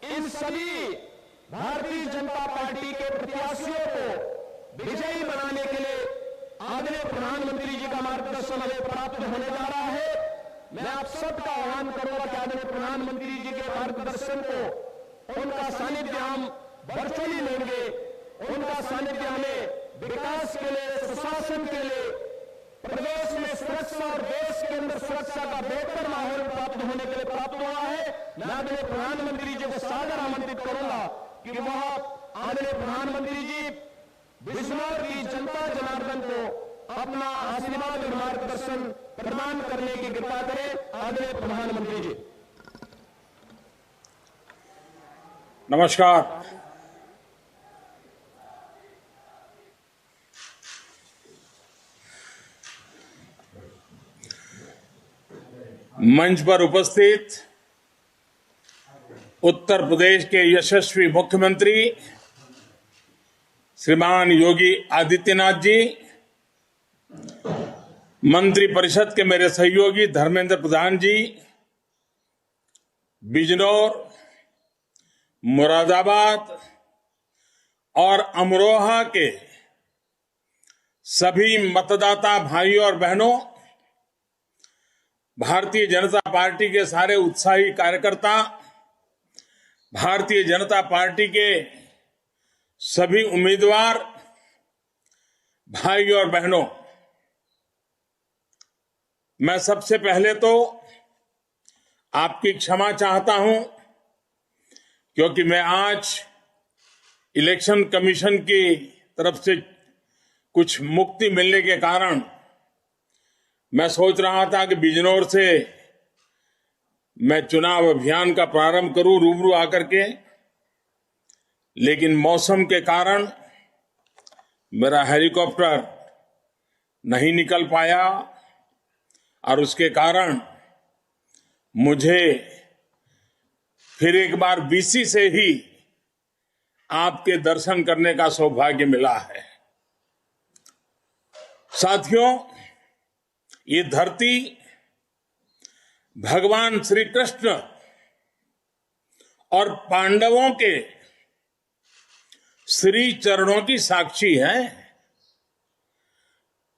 इन सभी भारतीय जनता पार्टी के प्रत्याशियों को विजयी बनाने के लिए आदरणीय प्रधानमंत्री जी का मार्गदर्शन हमें प्राप्त होने जा रहा है। मैं आप सबका आह्वान करूंगा कि आदरणीय प्रधानमंत्री जी के मार्गदर्शन को, उनका सानिध्य हम वर्चुअली लेंगे। उनका सानिध्य हमें विकास के लिए, सुशासन के लिए, प्रदेश में सुरक्षा और देश के अंदर सुरक्षा का बेहतर माहौल प्राप्त होने के लिए प्राप्त हुआ है। मैं आदरणीय प्रधानमंत्री जी को सादर आमंत्रित करूंगा कि वह आदरणीय प्रधानमंत्री जी बिजनौर की जनता जनार्दन को अपना आशीर्वाद और मार्गदर्शन प्रदान करने की कृपा करें। आदरणीय प्रधानमंत्री जी। नमस्कार। मंच पर उपस्थित उत्तर प्रदेश के यशस्वी मुख्यमंत्री श्रीमान योगी आदित्यनाथ जी, मंत्री परिषद के मेरे सहयोगी धर्मेंद्र प्रधान जी, बिजनौर मुरादाबाद और अमरोहा के सभी मतदाता भाइयों और बहनों, भारतीय जनता पार्टी के सारे उत्साही कार्यकर्ता, भारतीय जनता पार्टी के सभी उम्मीदवार भाइयों और बहनों, मैं सबसे पहले तो आपकी क्षमा चाहता हूं, क्योंकि मैं आज इलेक्शन कमीशन की तरफ से कुछ मुक्ति मिलने के कारण मैं सोच रहा था कि बिजनौर से मैं चुनाव अभियान का प्रारंभ करूं रूबरू आकर के, लेकिन मौसम के कारण मेरा हेलीकॉप्टर नहीं निकल पाया और उसके कारण मुझे फिर एक बार बीसी से ही आपके दर्शन करने का सौभाग्य मिला है। साथियों, ये धरती भगवान श्री कृष्ण और पांडवों के श्री चरणों की साक्षी है।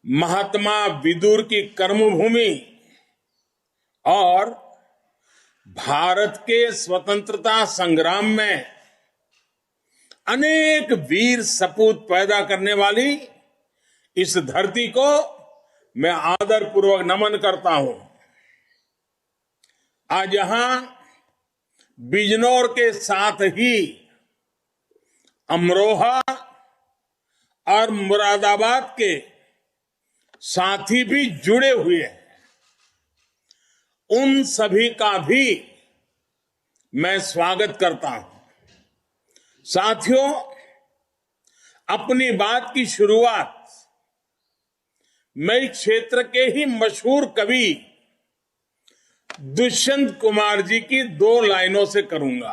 महात्मा विदुर की कर्मभूमि और भारत के स्वतंत्रता संग्राम में अनेक वीर सपूत पैदा करने वाली इस धरती को मैं आदरपूर्वक नमन करता हूं। आज यहां बिजनौर के साथ ही अमरोहा और मुरादाबाद के साथी भी जुड़े हुए हैं। उन सभी का भी मैं स्वागत करता हूं। साथियों, अपनी बात की शुरुआत मैं इस क्षेत्र के ही मशहूर कवि दुष्यंत कुमार जी की 2 लाइनों से करूंगा।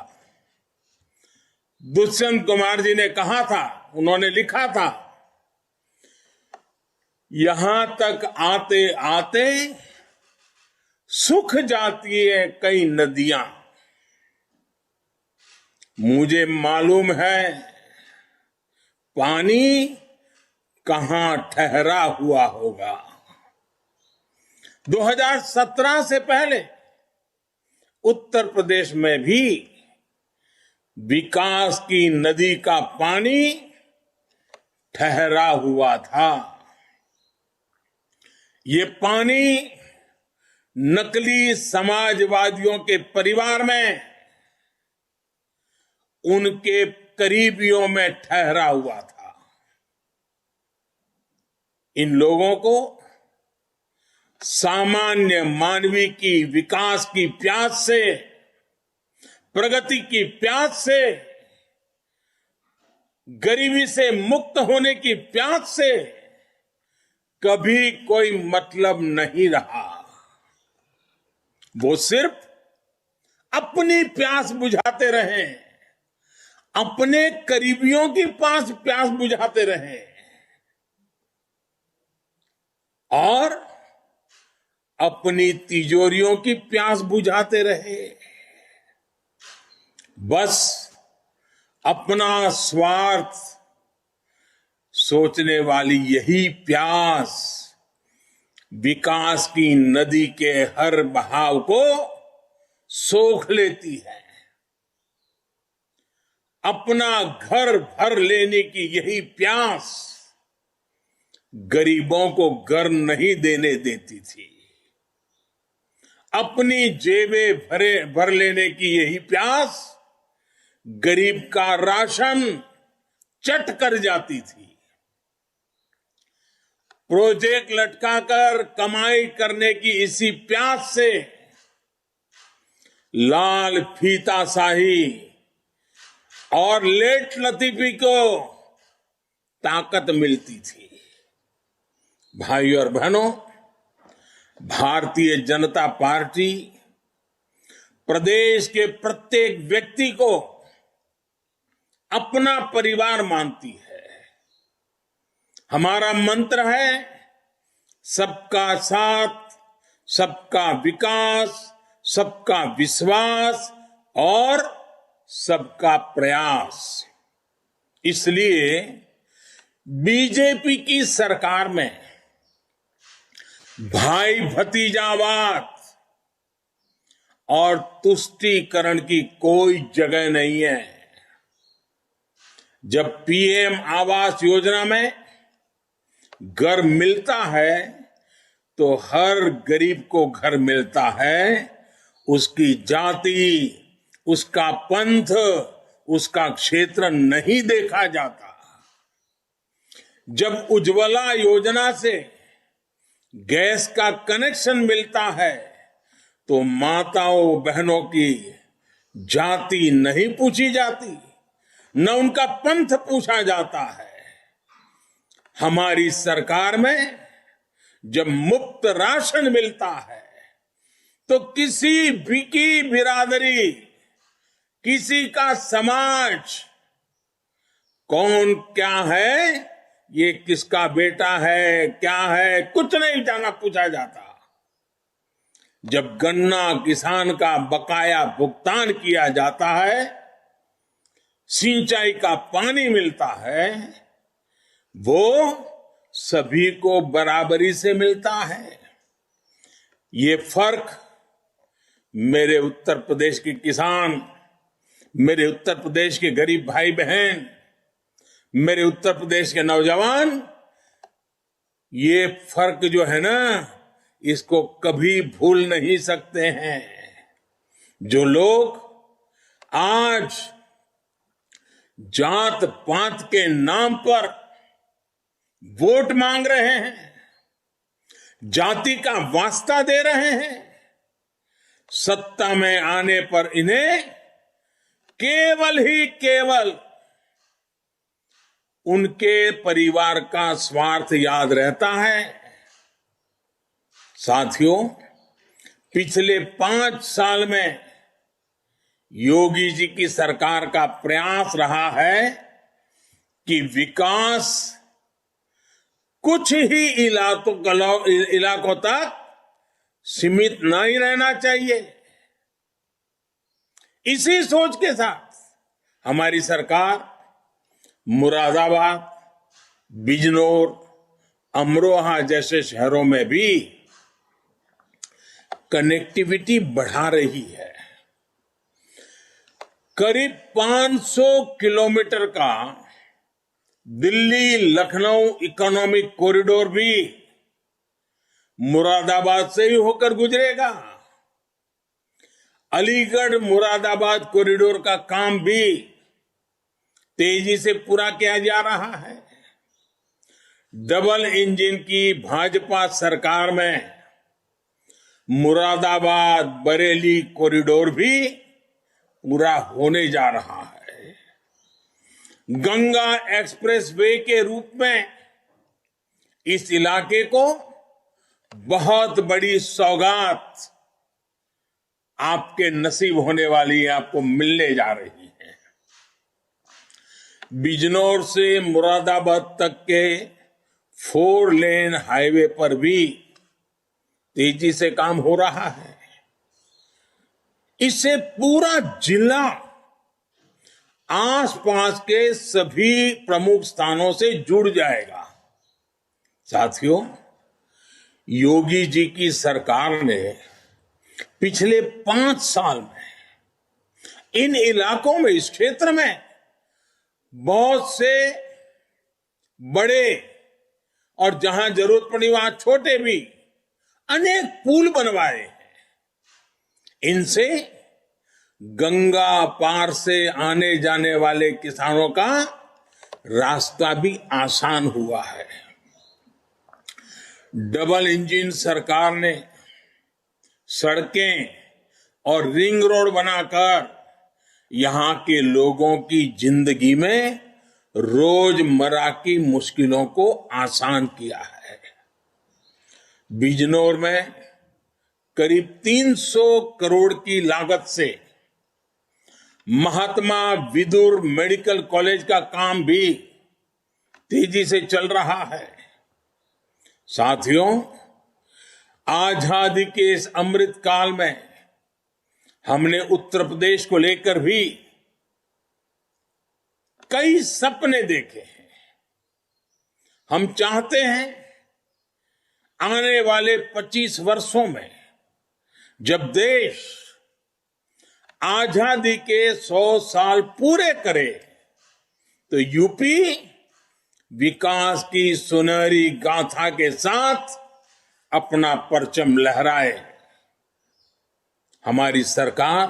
दुष्यंत कुमार जी ने कहा था, उन्होंने लिखा था, यहां तक आते आते सूख जाती है कई नदियां, मुझे मालूम है पानी कहां ठहरा हुआ होगा। 2017 से पहले उत्तर प्रदेश में भी विकास की नदी का पानी ठहरा हुआ था। ये पानी नकली समाजवादियों के परिवार में उनके करीबियों में ठहरा हुआ था। इन लोगों को सामान्य मानवीय की विकास की प्यास से, प्रगति की प्यास से, गरीबी से मुक्त होने की प्यास से कभी कोई मतलब नहीं रहा। वो सिर्फ अपनी प्यास बुझाते रहे, अपने करीबियों की प्यास बुझाते रहे और अपनी तिजोरियों की प्यास बुझाते रहे। बस अपना स्वार्थ सोचने वाली यही प्यास विकास की नदी के हर बहाव को सोख लेती है। अपना घर भर लेने की यही प्यास गरीबों को घर नहीं देने देती थी। अपनी जेबें भर लेने की यही प्यास गरीब का राशन चट कर जाती थी। प्रोजेक्ट लटकाकर कमाई करने की इसी प्यास से लाल फीताशाही और लेट लतीफी को ताकत मिलती थी। भाई और बहनों, भारतीय जनता पार्टी प्रदेश के प्रत्येक व्यक्ति को अपना परिवार मानती है। हमारा मंत्र है सबका साथ, सबका विकास, सबका विश्वास और सबका प्रयास। इसलिए बीजेपी की सरकार में भाई भतीजावाद और तुष्टीकरण की कोई जगह नहीं है। जब पीएम आवास योजना में घर मिलता है तो हर गरीब को घर मिलता है, उसकी जाति, उसका पंथ, उसका क्षेत्र नहीं देखा जाता। जब उज्ज्वला योजना से गैस का कनेक्शन मिलता है तो माताओं बहनों की जाति नहीं पूछी जाती, न उनका पंथ पूछा जाता है। हमारी सरकार में जब मुफ्त राशन मिलता है तो किसी भी की बिरादरी, किसी का समाज, कौन क्या है, ये किसका बेटा है, क्या है, कुछ नहीं जाना पूछा जाता। जब गन्ना किसान का बकाया भुगतान किया जाता है, सिंचाई का पानी मिलता है, वो सभी को बराबरी से मिलता है। ये फर्क मेरे उत्तर प्रदेश के किसान, मेरे उत्तर प्रदेश के गरीब भाई बहन, मेरे उत्तर प्रदेश के नौजवान, ये फर्क जो है ना, इसको कभी भूल नहीं सकते हैं। जो लोग आज जात पात के नाम पर वोट मांग रहे हैं, जाति का वास्ता दे रहे हैं, सत्ता में आने पर इन्हें केवल ही केवल उनके परिवार का स्वार्थ याद रहता है। साथियों, पिछले 5 साल में योगी जी की सरकार का प्रयास रहा है कि विकास कुछ ही इलाकों तक सीमित नहीं रहना चाहिए। इसी सोच के साथ हमारी सरकार मुरादाबाद, बिजनौर, अमरोहा जैसे शहरों में भी कनेक्टिविटी बढ़ा रही है। करीब 500 किलोमीटर का दिल्ली लखनऊ इकोनॉमिक कॉरिडोर भी मुरादाबाद से ही होकर गुजरेगा। अलीगढ़ मुरादाबाद कॉरिडोर का काम भी तेजी से पूरा किया जा रहा है। डबल इंजन की भाजपा सरकार में मुरादाबाद बरेली कॉरिडोर भी पूरा होने जा रहा है। गंगा एक्सप्रेसवे के रूप में इस इलाके को बहुत बड़ी सौगात आपके नसीब होने वाली है, आपको मिलने जा रही है। बिजनौर से मुरादाबाद तक के 4 लेन हाईवे पर भी तेजी से काम हो रहा है। इससे पूरा जिला आसपास के सभी प्रमुख स्थानों से जुड़ जाएगा। साथियों, योगी जी की सरकार ने पिछले 5 साल में इन इलाकों में, इस क्षेत्र में बहुत से बड़े और जहां जरूरत पड़ी वहां छोटे भी अनेक पुल बनवाए हैं। इनसे गंगा पार से आने जाने वाले किसानों का रास्ता भी आसान हुआ है। डबल इंजन सरकार ने सड़कें और रिंग रोड बनाकर यहां के लोगों की जिंदगी में रोजमर्रा की मुश्किलों को आसान किया है। बिजनौर में करीब 300 करोड़ की लागत से महात्मा विदुर मेडिकल कॉलेज का काम भी तेजी से चल रहा है। साथियों, आजादी के इस अमृत काल में हमने उत्तर प्रदेश को लेकर भी कई सपने देखे हैं। हम चाहते हैं आने वाले 25 वर्षों में जब देश आजादी के 100 साल पूरे करे तो यूपी विकास की सुनहरी गाथा के साथ अपना परचम लहराए। हमारी सरकार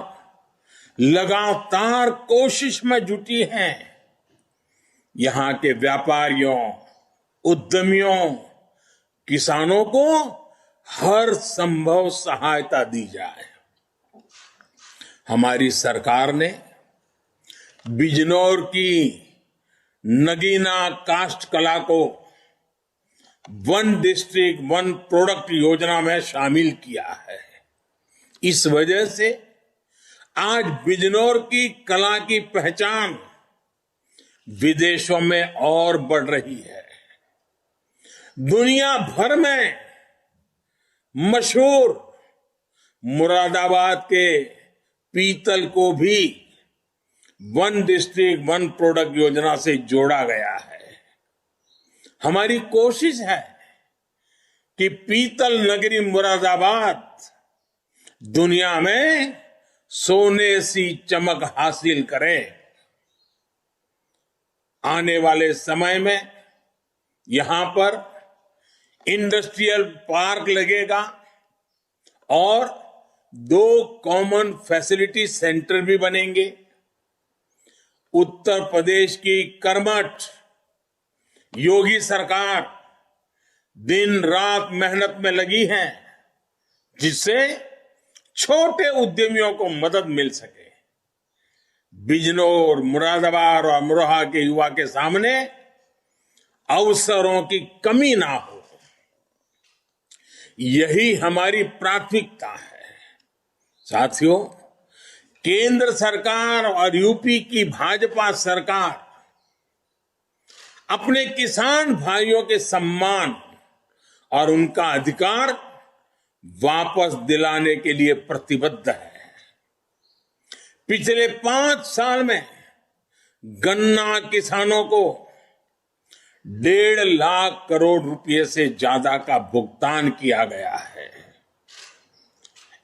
लगातार कोशिश में जुटी है यहां के व्यापारियों, उद्यमियों, किसानों को हर संभव सहायता दी जाए। हमारी सरकार ने बिजनौर की नगीना काष्ठ कला को वन डिस्ट्रिक्ट वन प्रोडक्ट योजना में शामिल किया है। इस वजह से आज बिजनौर की कला की पहचान विदेशों में और बढ़ रही है। दुनिया भर में मशहूर मुरादाबाद के पीतल को भी वन डिस्ट्रिक्ट वन प्रोडक्ट योजना से जोड़ा गया है। हमारी कोशिश है कि पीतल नगरी मुरादाबाद दुनिया में सोने सी चमक हासिल करे। आने वाले समय में यहां पर इंडस्ट्रियल पार्क लगेगा और 2 कॉमन फैसिलिटी सेंटर भी बनेंगे। उत्तर प्रदेश की कर्मठ योगी सरकार दिन रात मेहनत में लगी है जिससे छोटे उद्यमियों को मदद मिल सके। बिजनौर, मुरादाबाद और अमरोहा के युवा के सामने अवसरों की कमी ना हो, यही हमारी प्राथमिकता है। साथियों, केंद्र सरकार और यूपी की भाजपा सरकार अपने किसान भाइयों के सम्मान और उनका अधिकार वापस दिलाने के लिए प्रतिबद्ध है। पिछले 5 साल में गन्ना किसानों को 1.5 लाख करोड़ रुपए से ज्यादा का भुगतान किया गया है।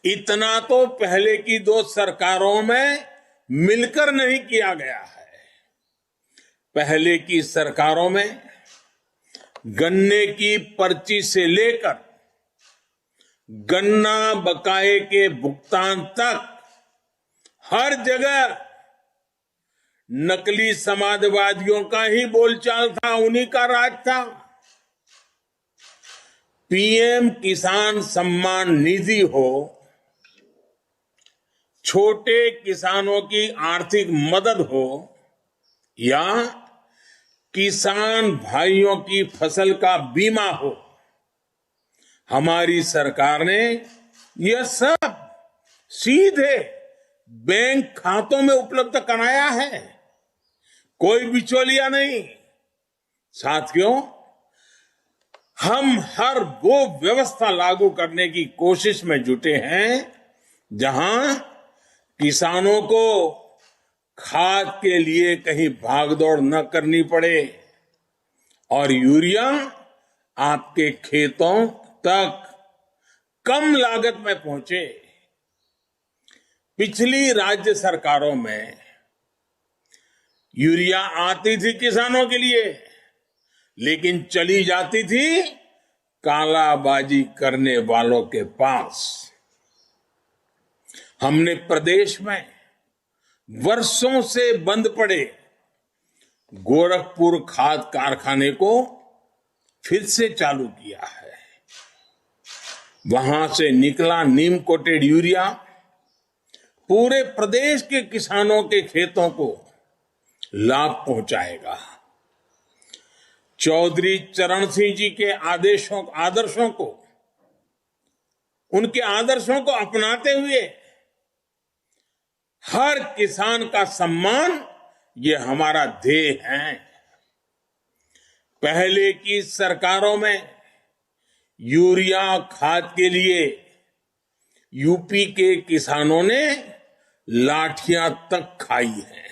इतना तो पहले की 2 सरकारों में मिलकर नहीं किया गया है। पहले की सरकारों में गन्ने की पर्ची से लेकर गन्ना बकाये के भुगतान तक हर जगह नकली समाजवादियों का ही बोलचाल था, उन्हीं का राज था। पीएम किसान सम्मान निधि हो, छोटे किसानों की आर्थिक मदद हो या किसान भाइयों की फसल का बीमा हो, हमारी सरकार ने यह सब सीधे बैंक खातों में उपलब्ध कराया है, कोई बिचौलिया नहीं। साथियों, हम हर वो व्यवस्था लागू करने की कोशिश में जुटे हैं जहां किसानों को खाद के लिए कहीं भागदौड़ न करनी पड़े और यूरिया आपके खेतों तक कम लागत में पहुंचे। पिछली राज्य सरकारों में यूरिया आती थी किसानों के लिए, लेकिन चली जाती थी कालाबाजी करने वालों के पास। हमने प्रदेश में वर्षों से बंद पड़े गोरखपुर खाद कारखाने को फिर से चालू किया है। वहां से निकला नीम कोटेड यूरिया पूरे प्रदेश के किसानों के खेतों को लाभ पहुंचाएगा। चौधरी चरण सिंह जी के उनके आदर्शों को अपनाते हुए हर किसान का सम्मान, ये हमारा ध्येय है। पहले की सरकारों में यूरिया खाद के लिए यूपी के किसानों ने लाठियां तक खाई हैं।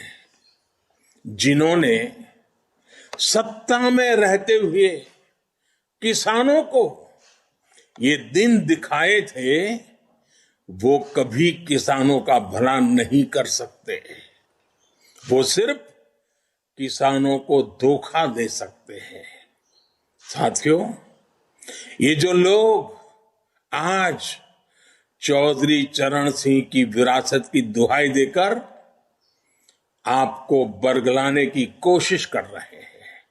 जिन्होंने सत्ता में रहते हुए किसानों को ये दिन दिखाए थे, वो कभी किसानों का भला नहीं कर सकते। वो सिर्फ किसानों को धोखा दे सकते हैं। साथियों, ये जो लोग आज चौधरी चरण सिंह की विरासत की दुहाई देकर आपको बरगलाने की कोशिश कर रहे हैं,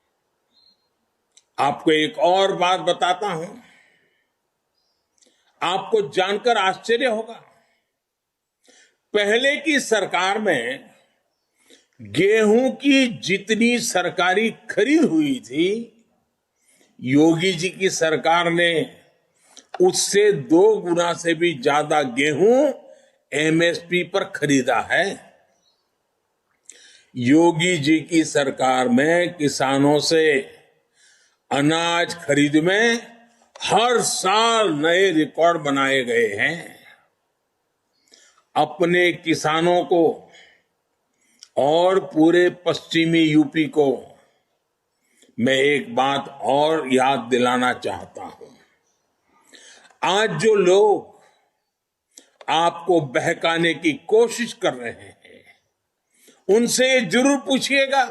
आपको एक और बात बताता हूं, आपको जानकर आश्चर्य होगा। पहले की सरकार में गेहूं की जितनी सरकारी खरीद हुई थी, योगी जी की सरकार ने उससे 2 गुना से भी ज्यादा गेहूं एमएसपी पर खरीदा है। योगी जी की सरकार में किसानों से अनाज खरीद में हर साल नए रिकॉर्ड बनाए गए हैं। अपने किसानों को और पूरे पश्चिमी यूपी को मैं एक बात और याद दिलाना चाहता हूं। आज जो लोग आपको बहकाने की कोशिश कर रहे हैं, उनसे जरूर पूछिएगा,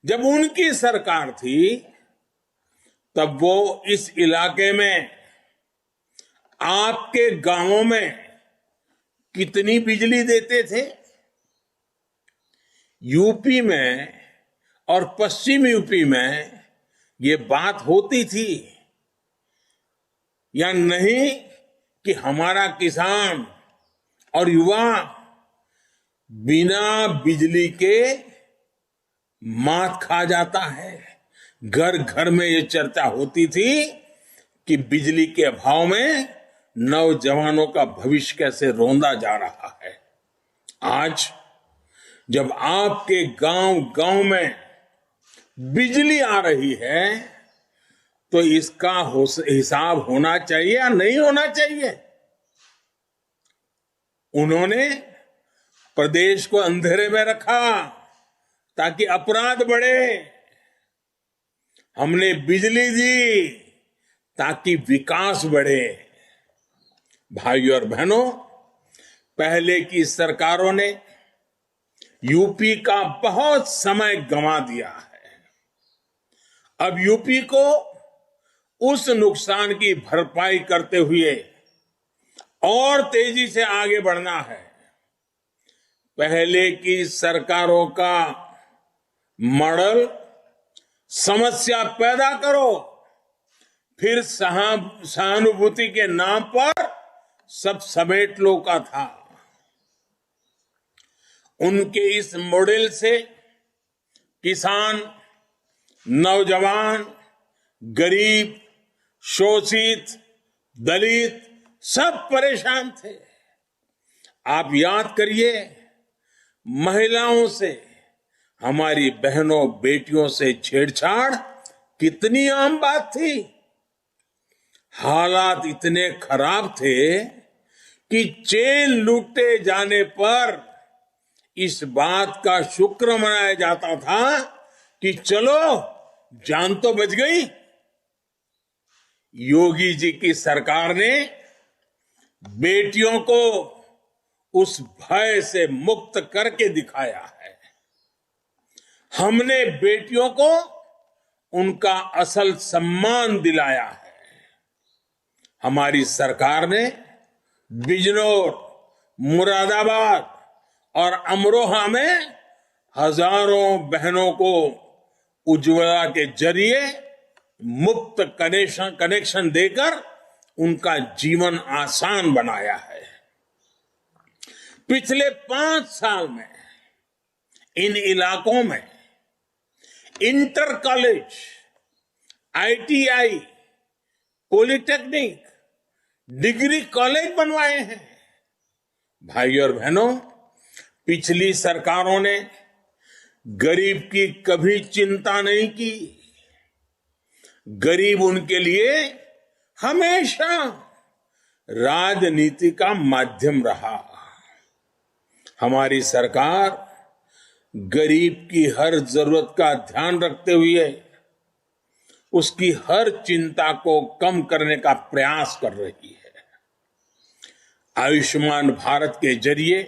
जब उनकी सरकार थी तब वो इस इलाके में आपके गांवों में कितनी बिजली देते थे? यूपी में और पश्चिम यूपी में ये बात होती थी या नहीं कि हमारा किसान और युवा बिना बिजली के मात खा जाता है? घर घर में ये चर्चा होती थी कि बिजली के अभाव में नौजवानों का भविष्य कैसे रोंदा जा रहा है। आज जब आपके गांव गांव में बिजली आ रही है, तो इसका हिसाब होना चाहिए या नहीं होना चाहिए? उन्होंने प्रदेश को अंधेरे में रखा ताकि अपराध बढ़े। हमने बिजली दी ताकि विकास बढ़े। भाइयों और बहनों, पहले की सरकारों ने यूपी का बहुत समय गंवा दिया है। अब यूपी को उस नुकसान की भरपाई करते हुए और तेजी से आगे बढ़ना है। पहले की सरकारों का मॉडल समस्या पैदा करो, फिर सहानुभूति के नाम पर सब समेट लो का था। उनके इस मॉडल से किसान, नौजवान, गरीब, शोषित, दलित सब परेशान थे। आप याद करिए, महिलाओं से, हमारी बहनों बेटियों से छेड़छाड़ कितनी आम बात थी। हालात इतने खराब थे कि चेन लूटे जाने पर इस बात का शुक्र मनाया जाता था कि चलो जान तो बच गई। योगी जी की सरकार ने बेटियों को उस भय से मुक्त करके दिखाया है। हमने बेटियों को उनका असल सम्मान दिलाया है। हमारी सरकार ने बिजनौर, मुरादाबाद और अमरोहा में हजारों बहनों को उज्ज्वला के जरिए मुफ्त कनेक्शन देकर उनका जीवन आसान बनाया है। पिछले 5 साल में इन इलाकों में inter college, ITI, polytechnic, degree college बनवाए हैं। भाइयों और बहनों, पिछली सरकारों ने गरीब की कभी चिंता नहीं की। गरीब उनके लिए हमेशा राजनीति का माध्यम रहा। हमारी सरकार गरीब की हर जरूरत का ध्यान रखते हुए उसकी हर चिंता को कम करने का प्रयास कर रही है। आयुष्मान भारत के जरिए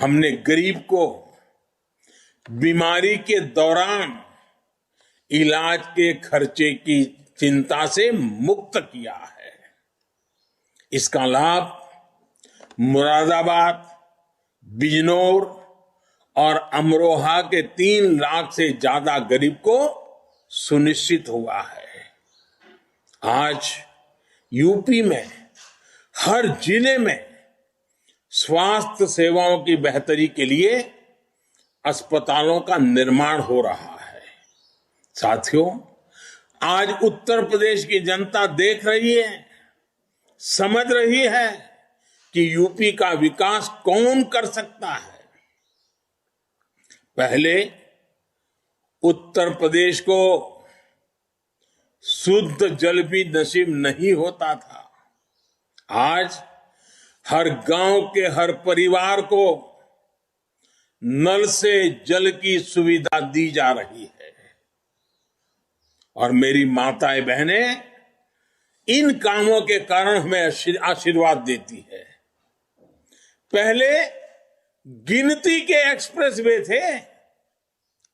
हमने गरीब को बीमारी के दौरान इलाज के खर्चे की चिंता से मुक्त किया है। इसका लाभ मुरादाबाद, बिजनौर और अमरोहा के 3 लाख से ज्यादा गरीब को सुनिश्चित हुआ है। आज यूपी में हर जिले में स्वास्थ्य सेवाओं की बेहतरी के लिए अस्पतालों का निर्माण हो रहा है। साथियों, आज उत्तर प्रदेश की जनता देख रही है, समझ रही है कि यूपी का विकास कौन कर सकता है। पहले उत्तर प्रदेश को शुद्ध जल भी नसीब नहीं होता था। आज हर गांव के हर परिवार को नल से जल की सुविधा दी जा रही है। और मेरी माताएं बहनें इन कामों के कारण हमें आशीर्वाद देती है। पहले गिनती के एक्सप्रेसवे थे,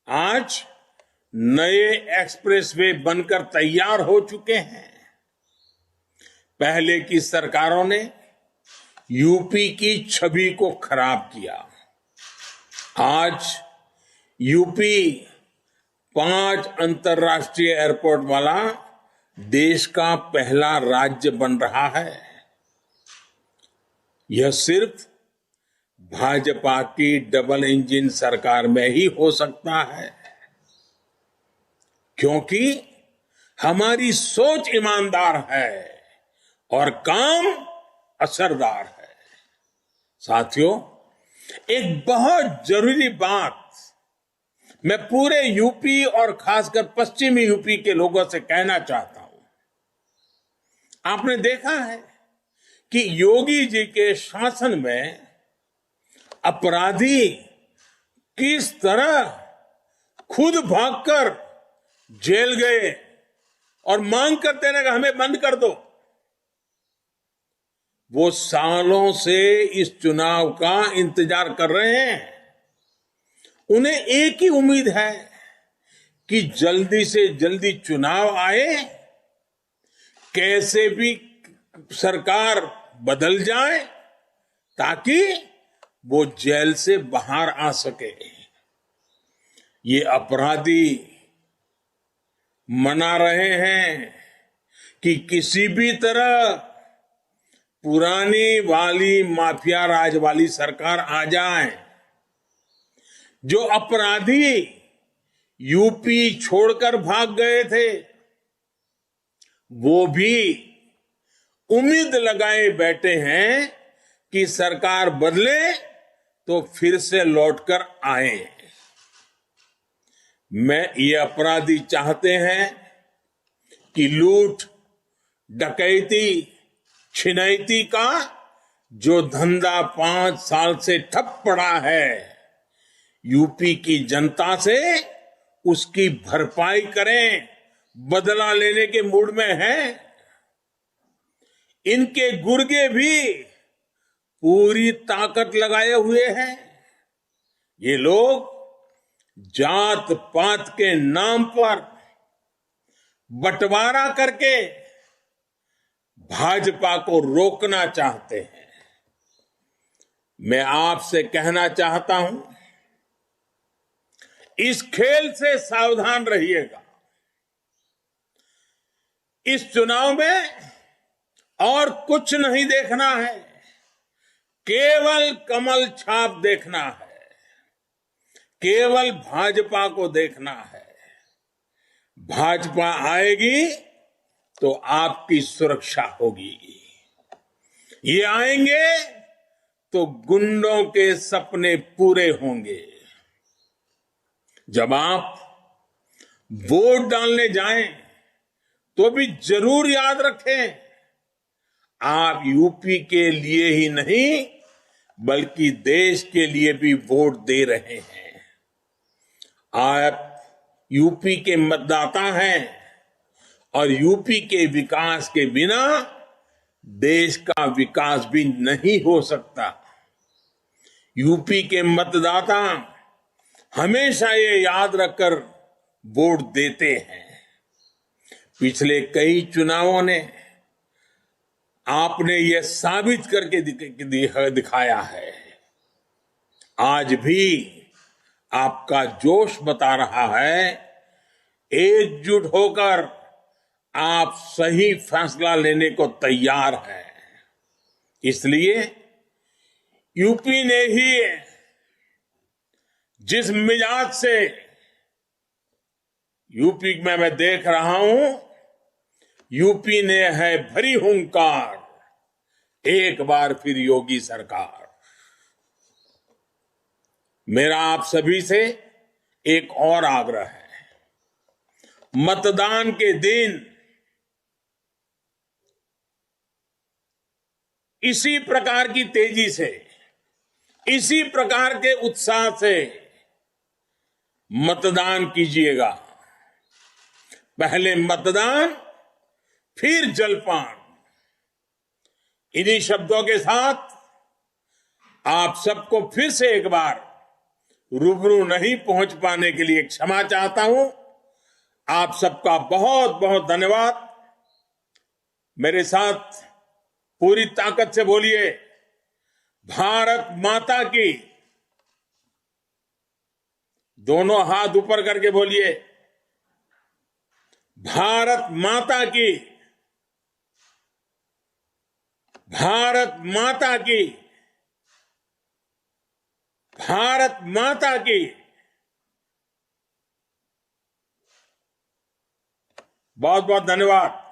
आज नए एक्सप्रेसवे बनकर तैयार हो चुके हैं। पहले की सरकारों ने यूपी की छवि को खराब किया। आज यूपी 5 अंतर्राष्ट्रीय एयरपोर्ट वाला देश का पहला राज्य बन रहा है। यह सिर्फ भाजपा की डबल इंजन सरकार में ही हो सकता है, क्योंकि हमारी सोच ईमानदार है और काम असरदार है। साथियों, एक बहुत जरूरी बात मैं पूरे यूपी और खासकर पश्चिमी यूपी के लोगों से कहना चाहता हूं। आपने देखा है कि योगी जी के शासन में अपराधी किस तरह खुद भागकर जेल गए और मांग करते रहे कि हमें बंद कर दो। वो सालों से इस चुनाव का इंतजार कर रहे हैं। उन्हें एक ही उम्मीद है कि जल्दी से जल्दी चुनाव आए, कैसे भी सरकार बदल जाए ताकि वो जेल से बाहर आ सके। ये अपराधी मना रहे हैं कि किसी भी तरह पुरानी वाली माफिया राज वाली सरकार आ जाए। जो अपराधी यूपी छोड़कर भाग गए थे, वो भी उम्मीद लगाए बैठे हैं कि सरकार बदले तो फिर से लौटकर आए। ये अपराधी चाहते हैं कि लूट, डकैती, छिनैती का जो धंधा 5 साल से ठप पड़ा है, यूपी की जनता से उसकी भरपाई करें, बदला लेने के मूड में हैं। इनके गुर्गे भी पूरी ताकत लगाए हुए हैं। ये लोग जात पात के नाम पर बंटवारा करके भाजपा को रोकना चाहते हैं। मैं आपसे कहना चाहता हूं, इस खेल से सावधान रहिएगा। इस चुनाव में और कुछ नहीं देखना है, केवल कमल छाप देखना है, केवल भाजपा को देखना है। भाजपा आएगी तो आपकी सुरक्षा होगी। ये आएंगे तो गुंडों के सपने पूरे होंगे। जब आप वोट डालने जाएं तो भी जरूर याद रखें, आप यूपी के लिए ही नहीं बल्कि देश के लिए भी वोट दे रहे हैं। आप यूपी के मतदाता हैं और यूपी के विकास के बिना देश का विकास भी नहीं हो सकता। यूपी के मतदाता हमेशा ये याद रखकर वोट देते हैं। पिछले कई चुनावों ने आपने ये साबित करके दिखाया है। आज भी आपका जोश बता रहा है, एकजुट होकर आप सही फैसला लेने को तैयार हैं। इसलिए यूपी ने ही जिस मिजाज से यूपी में मैं देख रहा हूं, यूपी ने है भरी हुंकार, एक बार फिर योगी सरकार। मेरा आप सभी से एक और आग्रह है, मतदान के दिन इसी प्रकार की तेजी से, इसी प्रकार के उत्साह से मतदान कीजिएगा। पहले मतदान फिर जलपान। इन्हीं शब्दों के साथ आप सबको फिर से एक बार रूबरू नहीं पहुंच पाने के लिए क्षमा चाहता हूं। आप सबका बहुत बहुत धन्यवाद। मेरे साथ पूरी ताकत से बोलिए, भारत माता की। दोनों हाथ ऊपर करके बोलिए, भारत माता की, भारत माता की, भारत माता की। बहुत बहुत धन्यवाद।